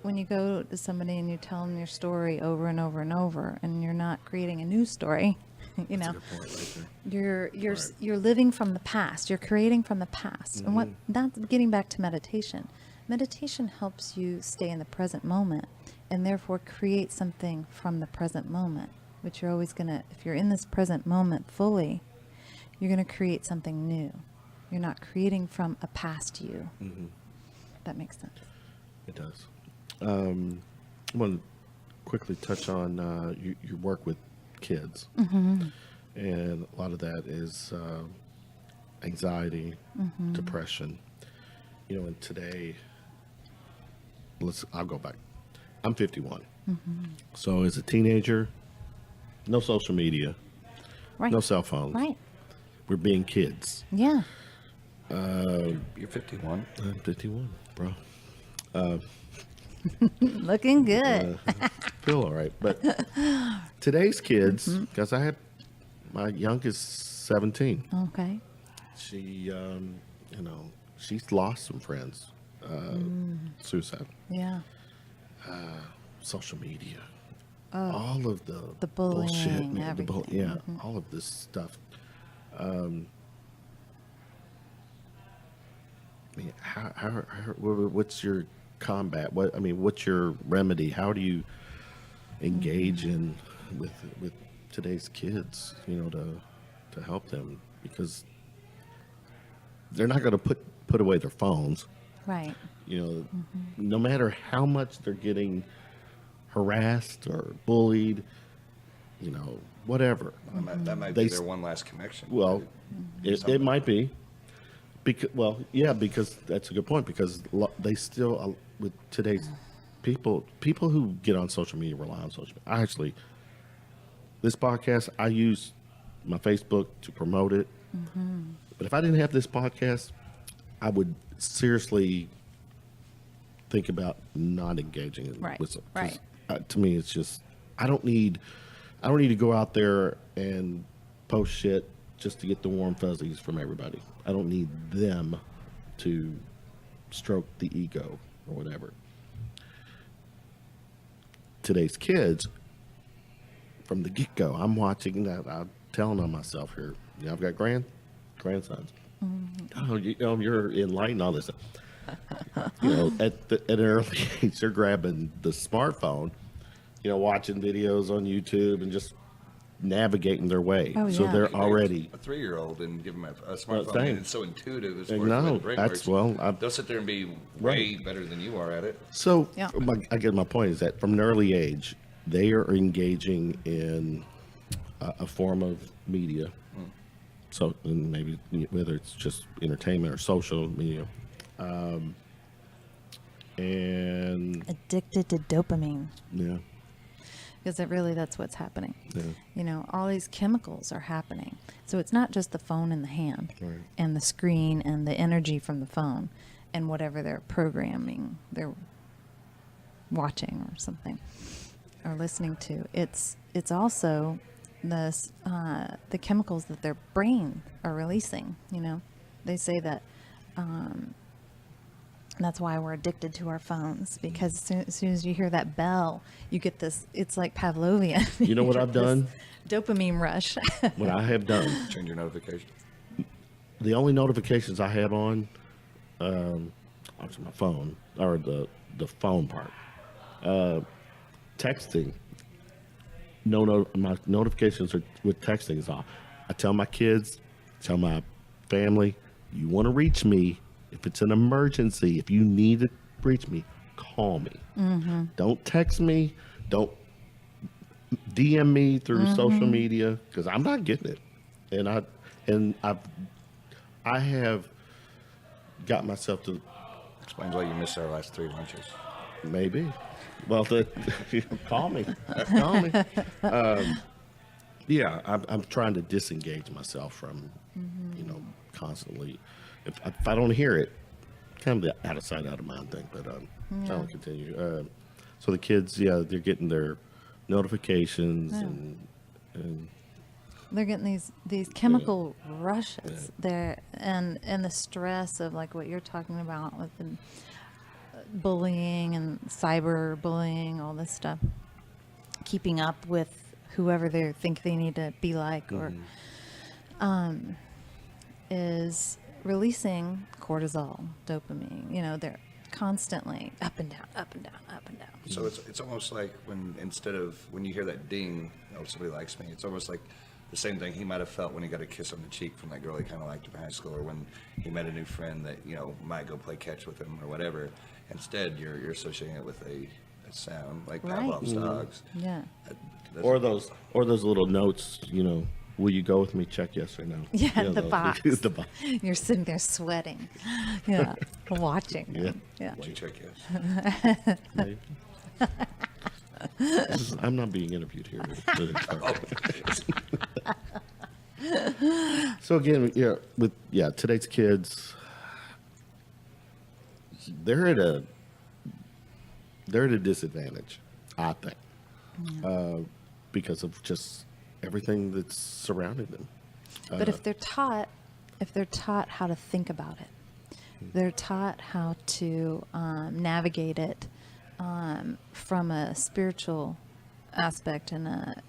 when you go to somebody and you tell them your story over and over and over, and you're not creating a new story, That's a good point right there. you're living from the past. You're creating from the past. And that's getting back to meditation. Meditation helps you stay in the present moment, and therefore create something from the present moment, which you're always going to, if you're in this present moment fully, you're going to create something new. You're not creating from a past you. That makes sense. It does. I want to quickly touch on your work with kids, and a lot of that is anxiety, depression. And today, I'll go back. I'm 51. So as a teenager, no social media. Right. No cell phones. Right. We're being kids. Yeah. You're 51. I'm 51, bro. Looking good. Feel all right. But today's kids, because I had my youngest 17. Okay. She, she's lost some friends. Suicide, Yeah. social media, all of the bullying, bullshit, man, everything. all of this stuff. I mean, what's your combat? What's your remedy? How do you engage in with today's kids? To help them, because they're not going to put away their phones. Right. No matter how much they're getting harassed or bullied, whatever. That might be their one last connection. Well, it might be. Because that's a good point. Because they still, with today's people who get on social media rely on social media. This podcast, I use my Facebook to promote it. But if I didn't have this podcast, I would seriously think about not engaging with them. Right. To me, it's just I don't need to go out there and post shit just to get the warm fuzzies from everybody. I don't need them to stroke the ego or whatever. Today's kids, from the get-go, I'm watching that. I'm telling on myself here. I've got grandsons. Oh, you're enlightened, all this stuff. At an early age, they're grabbing the smartphone, watching videos on YouTube and just navigating their way. Oh, So yeah. they're already. A 3-year-old and give them a smartphone. thanks. And it's so intuitive. As far No, as the way the brain that's works. They'll sit there and be way better than you are at it. So Yeah. I guess my point is that from an early age, they are engaging in a form of media. So, and maybe whether it's just entertainment or social media, and Addicted to dopamine. yeah, Because that's what's happening. Yeah. All these chemicals are happening. So it's not just the phone in the hand Right. and the screen and the energy from the phone and whatever they're programming, they're watching or something or listening to. It's also the chemicals that their brain are releasing. They say that that's why we're addicted to our phones, because as soon as you hear that bell, you get this, it's like Pavlovian. You know what I've done? Dopamine rush. What I have done, Change your notification. the only notifications I have on, obviously my phone, or the phone part, texting. No, my notifications are with texting is off. I tell my kids, tell my family, you want to reach me, if it's an emergency, if you need to reach me, call me. Don't text me. Don't DM me through social media, because I'm not getting it. And I have got myself to. Explains why you missed our last 3 lunches. Maybe. Well, call me. Call me. I'm trying to disengage myself from, constantly. If I don't hear it, kind of the out of sight, out of mind thing. But I'll continue. So the kids, they're getting their notifications and They're getting these chemical rushes there, and the stress of like what you're talking about with the bullying and cyber bullying, all this stuff, keeping up with whoever they think they need to be like, or is releasing cortisol, dopamine. They're constantly up and down, up and down, up and down. So it's almost like when you hear that ding, somebody likes me, it's almost like the same thing he might have felt when he got a kiss on the cheek from that girl he kind of liked in high school, or when he met a new friend that might go play catch with him or whatever. Instead, you're associating it with a sound like Pavlov's dogs. Yeah. or those little notes, will you go with me? Check yes or no. Yeah, the box. The box. You're sitting there sweating. Yeah. Watching. Yeah. Yeah. Would you check yes? Maybe. I'm not being interviewed here. So again, today's kids, they're at a disadvantage, I think, because of just everything that's surrounding them. But if they're taught how to think about it, they're taught how to navigate it from a spiritual aspect and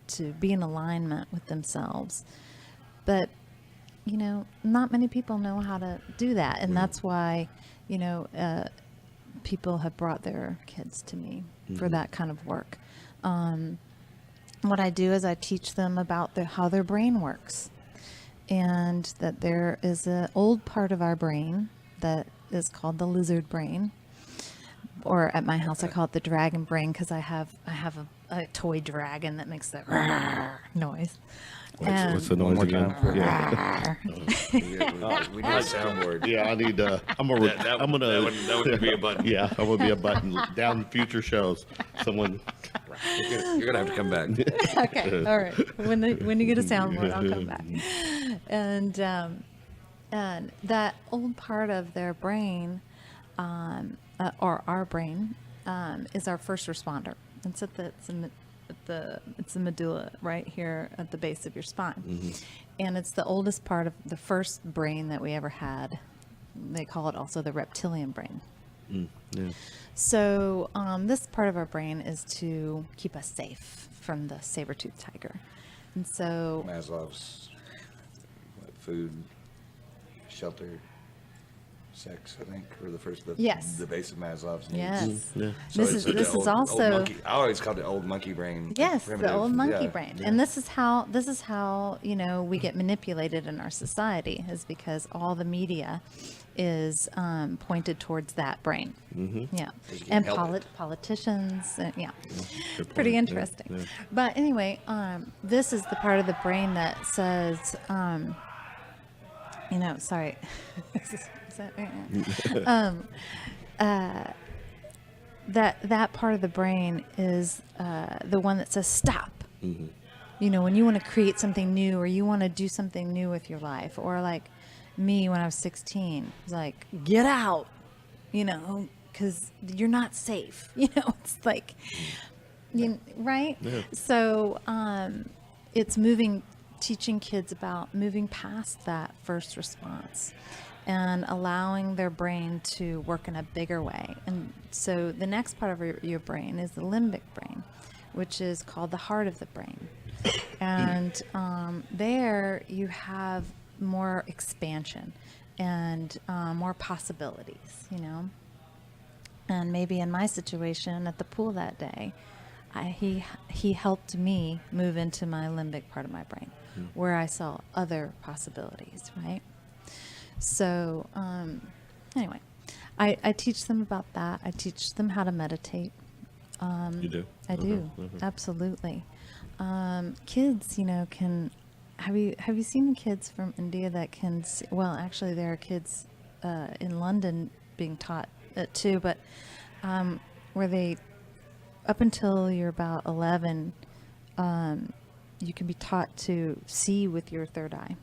to be in alignment with themselves. But not many people know how to do that, and that's why people have brought their kids to me for that kind of work. What I do is I teach them about how their brain works, and that there is an old part of our brain that is called the lizard brain, or at my house I call it the dragon brain, because I have a toy dragon that makes that noise. What's the noise again? We need a soundboard. Yeah, I need. I'm gonna. That would be a button. Yeah, I'm gonna be a button down future shows. Someone. You're gonna have to come back. Okay, all right. When you get a soundboard, I'll come back. And that old part of their brain, or our brain, is our first responder. It's it's the medulla right here at the base of your spine, and it's the oldest part of the first brain that we ever had. They call it also the reptilian brain. Yeah. So this part of our brain is to keep us safe from the saber-toothed tiger. And so Maslow's food, shelter, sex, I think, were the first. Yes. The base of Maslow's needs. yes, Yeah. So this it's is like the old also monkey. I always called it old monkey brain. yes, the primitive. old monkey Yeah. brain. And this is how we get manipulated in our society, is because all the media is pointed towards that brain. Yeah, You can't and help it. politicians. Yeah, Good pretty point. interesting. Yeah. But anyway, this is the part of the brain that says, sorry. Is that that part of the brain is the one that says stop. When you want to create something new, or you want to do something new with your life, or like me when I was 16, it's like, get out, because you're not safe. It's like, right? Yeah. So it's teaching kids about moving past that first response and allowing their brain to work in a bigger way. And so the next part of your brain is the limbic brain, which is called the heart of the brain. And there you have more expansion and more possibilities, And maybe in my situation at the pool that day, he helped me move into my limbic part of my brain, where I saw other possibilities, right? So anyway, I teach them about that. I teach them how to meditate. You do? I do, absolutely. Kids, can. Have you seen kids from India that can? Well, actually, there are kids in London being taught it too, but where they, up until you're about 11, you can be taught to see with your third eye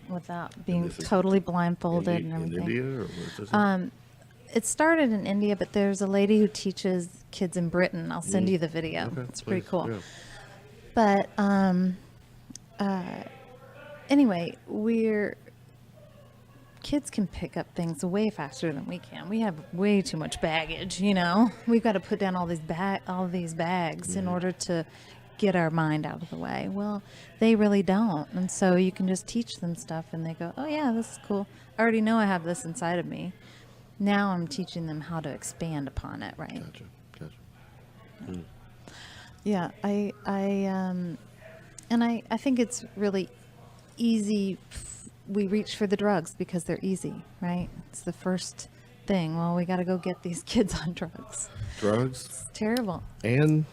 without being this is totally blindfolded and In everything. India, or where is this? It started in India, but there's a lady who teaches kids in Britain. I'll send you the video. Okay, It's pretty please, cool. yeah. But anyway, kids can pick up things way faster than we can. We have way too much baggage, We've got to put down all these bags in order to get our mind out of the way. Well, they really don't. And so you can just teach them stuff and they go, oh yeah, this is cool. I already know I have this inside of me. Now I'm teaching them how to expand upon it, right? Gotcha. Yeah, I think it's really easy. We reach for the drugs because they're easy, right? It's the first thing. Well, we got to go get these kids on drugs. Drugs, It's terrible. and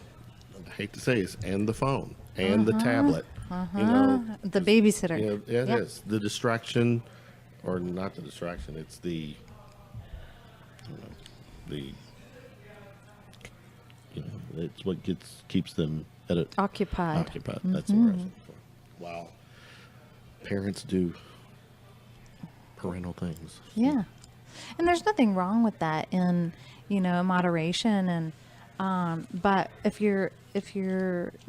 I hate to say this, and the phone, and the tablet. The babysitter. Yeah, it Yep. is. The distraction, or not the distraction, it's it's what keeps them Occupied. occupied. That's what I was looking for. Wow. Parents do parental things. Yeah. And there's nothing wrong with that in, moderation but if you're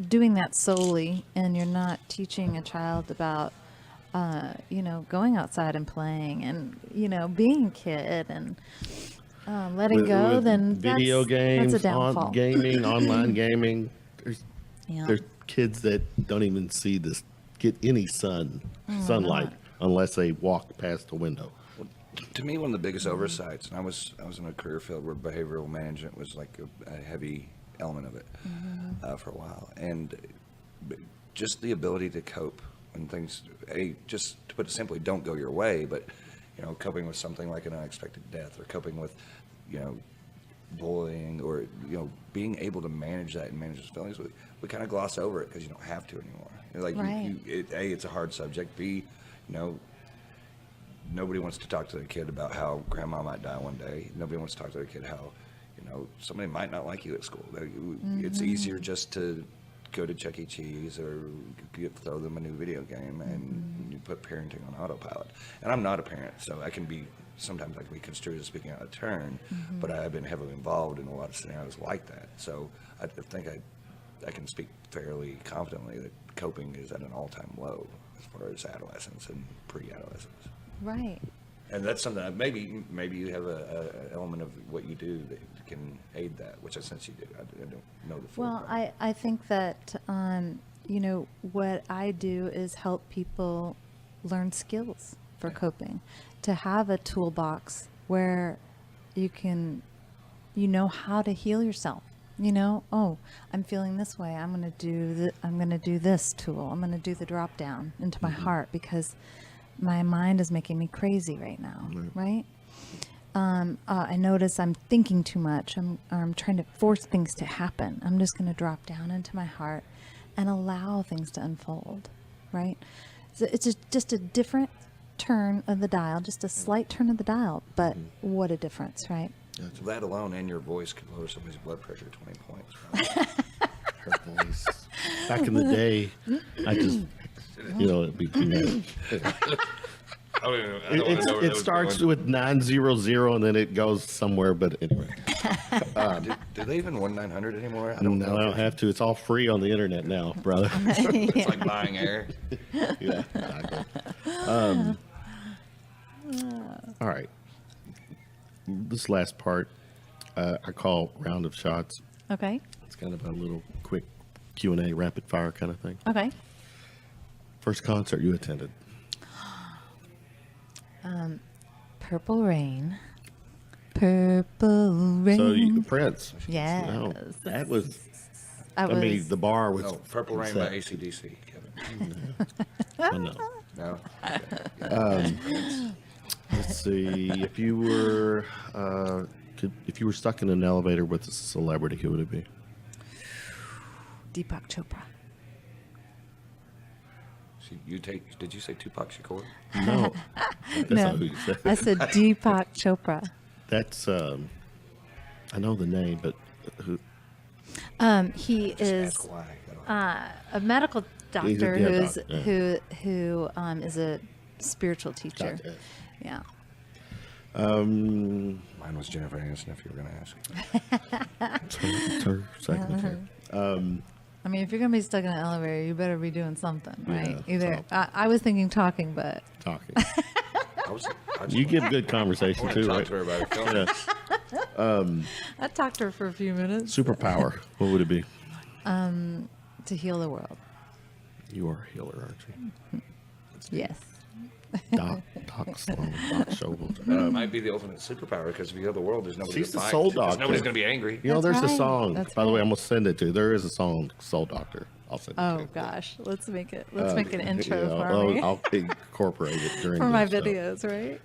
doing that solely and you're not teaching a child about going outside and playing and being a kid and letting go, With then video games, that's a downfall. gaming, online gaming. Yeah. There's kids that don't even get any sunlight unless they walk past the window. To me, one of the biggest oversights, and I was in a career field where behavioral management was like a heavy element of it for a while, and just the ability to cope when things, just to put it simply, don't go your way, but coping with something like an unexpected death, or coping with bullying, or being able to manage that and manage those feelings. We kind of gloss over it because you don't have to anymore. Like right. it's a hard subject. B, nobody wants to talk to the kid about how grandma might die one day. Nobody wants to talk to the kid how, somebody might not like you at school. It's easier just to go to Chuck E. Cheese or throw them a new video game and you put parenting on autopilot. And I'm not a parent, so sometimes I can be construed as speaking out of turn, but I have been heavily involved in a lot of scenarios like that. So I think I can speak fairly confidently that coping is at an all-time low as far as adolescence and pre-adolescence. Right. And that's something that maybe you have a element of what you do that can aid that, which I sense you do. I don't know the full. Well, I think that, what I do is help people learn skills for coping, to have a toolbox where you can, how to heal yourself. I'm feeling this way. I'm going to do this tool. I'm going to do the drop down into my heart because my mind is making me crazy right now, right? I notice I'm thinking too much. I'm trying to force things to happen. I'm just going to drop down into my heart and allow things to unfold, right? So it's just a different turn of the dial, just a slight turn of the dial, but what a difference, right? So that alone and your voice could lower somebody's blood pressure 20 points. Right? Her voice. Back in the day, I just, it'd be it starts with 900 and then it goes somewhere, but anyway. Do they even 1-900 anymore? I don't have to. It's all free on the internet now, brother. It's like buying air. Yeah, exactly. All right. This last part, I call round of shots. Okay. It's kind of a little quick Q&A, rapid fire kind of thing. Okay. First concert you attended? Purple Rain. Purple Rain. So Prince. Yes. No, that was. The bar was. No, Purple Rain by AC/DC, Kevin. No. No. Let's see. If you were stuck in an elevator with a celebrity, who would it be? Deepak Chopra. Did you say Tupac Shakur? No. That's No, not who you said. I said Deepak Chopra. That's I know the name, but who? He is Ask why. a medical doctor doctor, who is a spiritual teacher. Doctor. Yeah. Mine was Jennifer Aniston, if you were going to ask. It's her second affair. I mean, if you're going to be stuck in an elevator, you better be doing something, right? Yeah, Either I was thinking talking, but Talking. I You give good conversation want to too, talk right? to her about her film. Yeah. I talked to her for a few minutes. Superpower. What would it be? To heal the world. You are a healer, aren't you? Yes. Doc Sloan, Doc Showalter. It might be the ultimate superpower because if you heal the world, there's nobody She's to the fight. soul 'cause doctor. Nobody's going to be angry. You know, That's there's a right. song. That's By the way, right. I'm gonna send it to you. There is a song, Soul Doctor. I'll send it to Oh you. gosh, let's make an intro Yeah, for me I'll incorporate it during for my this, so. videos, right?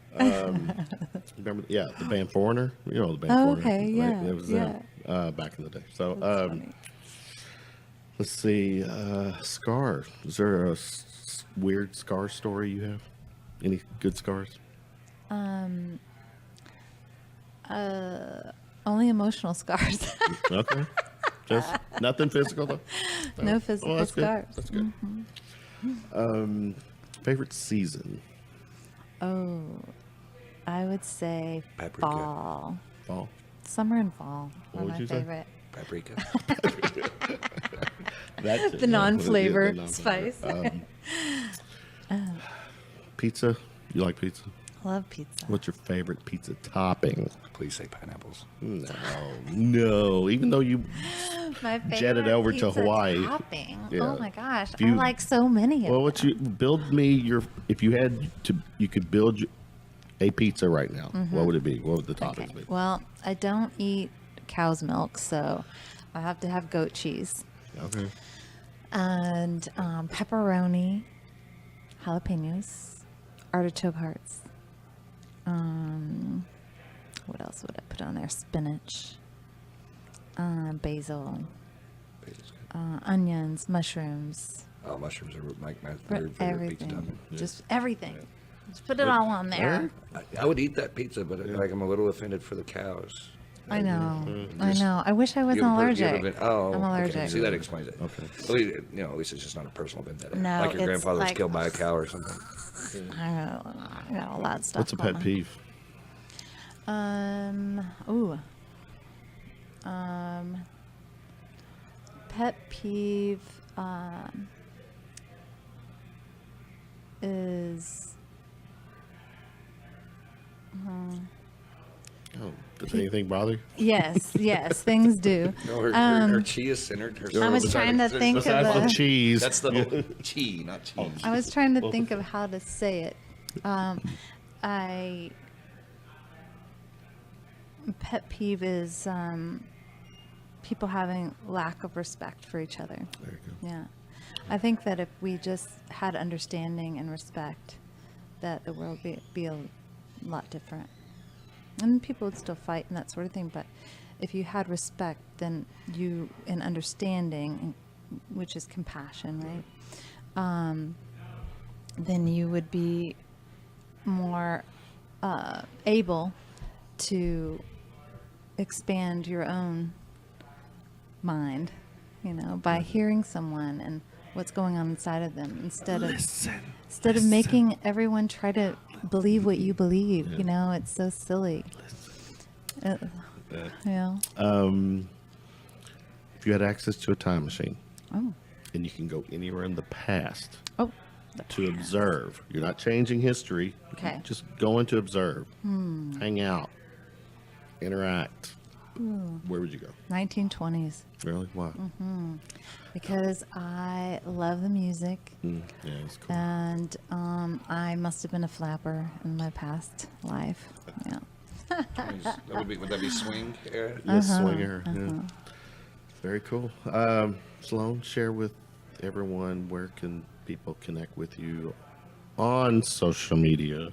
Remember, the band Foreigner. You know the band Oh, Foreigner. okay, yeah, It was them back in the day. So That's funny. let's see. Scar. Is there a weird scar story you have? Any good scars? Only emotional scars. Okay. Just nothing physical though. No physical that's scars. Good. That's good. Favorite season? Oh, I would say Paprika. fall. Fall. Summer and fall What are would my you say? favorite. Paprika. That's it, The yeah. non-flavor The spice. Pizza? You like pizza? Love pizza. What's your favorite pizza topping? Please say pineapples. No. Even though you My favorite jetted over to pizza Hawaii. topping. Yeah. Oh my gosh, If I you- like so many of Well, them. what you build me your if you had to you could build a pizza right now. What would it be? What would the toppings Okay. be? Well, I don't eat cow's milk, so I have to have goat cheese Okay. and pepperoni, jalapenos, artichoke hearts. What else would I put on there? Spinach, basil, Basil's good. onions, mushrooms, Oh, mushrooms are my for third favorite pizza everything. topping. Just everything. Just put it all on there. I would eat that pizza, but like I'm a little offended for the cows. I know. I Just- know. I wish I wasn't You ever allergic. been- oh, I'm allergic. Okay. See, that explains it. Okay. At least, at least it's just not a personal vendetta. No, like your it's grandfather was like- killed by a cow or something. I got a lot of stuff. What's a pet going peeve? on. Pet peeve is Oh, does anything bother you? yes, things do. No, her chi is centered. Her I was trying to think of Besides the a, cheese. That's the chi, not cheese. I was trying to think of how to say it. Pet peeve is people having lack of respect for each other. There you go. Yeah. I think that if we just had understanding and respect, that the world would be a lot different. And people would still fight and that sort of thing, but if you had respect, then you, and understanding, which is compassion, right? Then you would be more able to expand your own mind, by hearing someone and what's going on inside of them instead of making everyone try to believe what you believe. It's so silly. Yeah. If you had access to a time machine Oh. and you can go anywhere in the past Oh. to observe, you're not changing history. Okay. Just going to observe, hang out, interact. Where would you go? 1920s. Really? Why? Because I love the music, Yeah, it's cool. and I must have been a flapper in my past life. Yeah. Would that be swing era? Yes, swinger. Yeah. Very cool. Sloan, share with everyone, where can people connect with you on social media?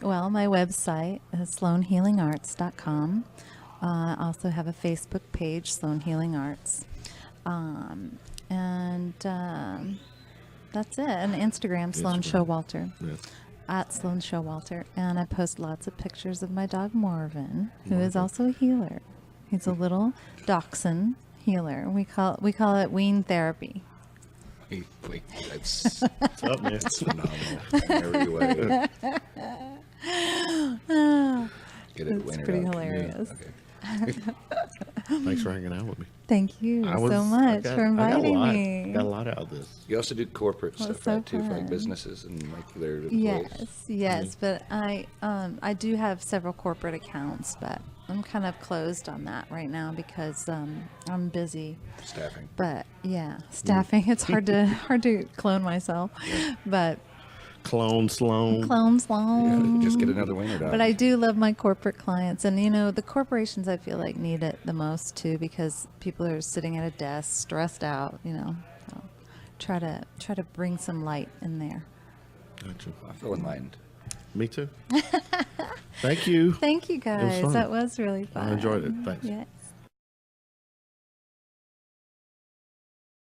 Well, my website is sloanhealingarts.com. I also have a Facebook page, Sloan Healing Arts. And that's it. And Instagram, Sloan Showalter. Yeah. At Sloan Showalter. And I post lots of pictures of my dog Marvin, who is also a healer. He's a little dachshund healer. We call it wean therapy. Wait, that's What's up, man? phenomenal. In every way. Get it, It's winner pretty dog. hilarious. Okay. Thanks for hanging out with me. Thank you I so much for inviting I me. got a lot out of this. You also do corporate Well, stuff, so right, too, for like fun. businesses and like their employees. Yes, but I do have several corporate accounts, but I'm kind of closed on that right now because I'm busy. Staffing. But yeah, staffing. It's hard to clone myself, but Clone Sloan. clone Sloan. Yeah, just get another winner dog. But I do love my corporate clients, and the corporations I feel like need it the most too, because people are sitting at a desk, stressed out. So try to bring some light in there. Gotcha. I feel enlightened. Me too. Thank you. Thank you guys. fun. That was really fun. I enjoyed it. Thanks. Yeah.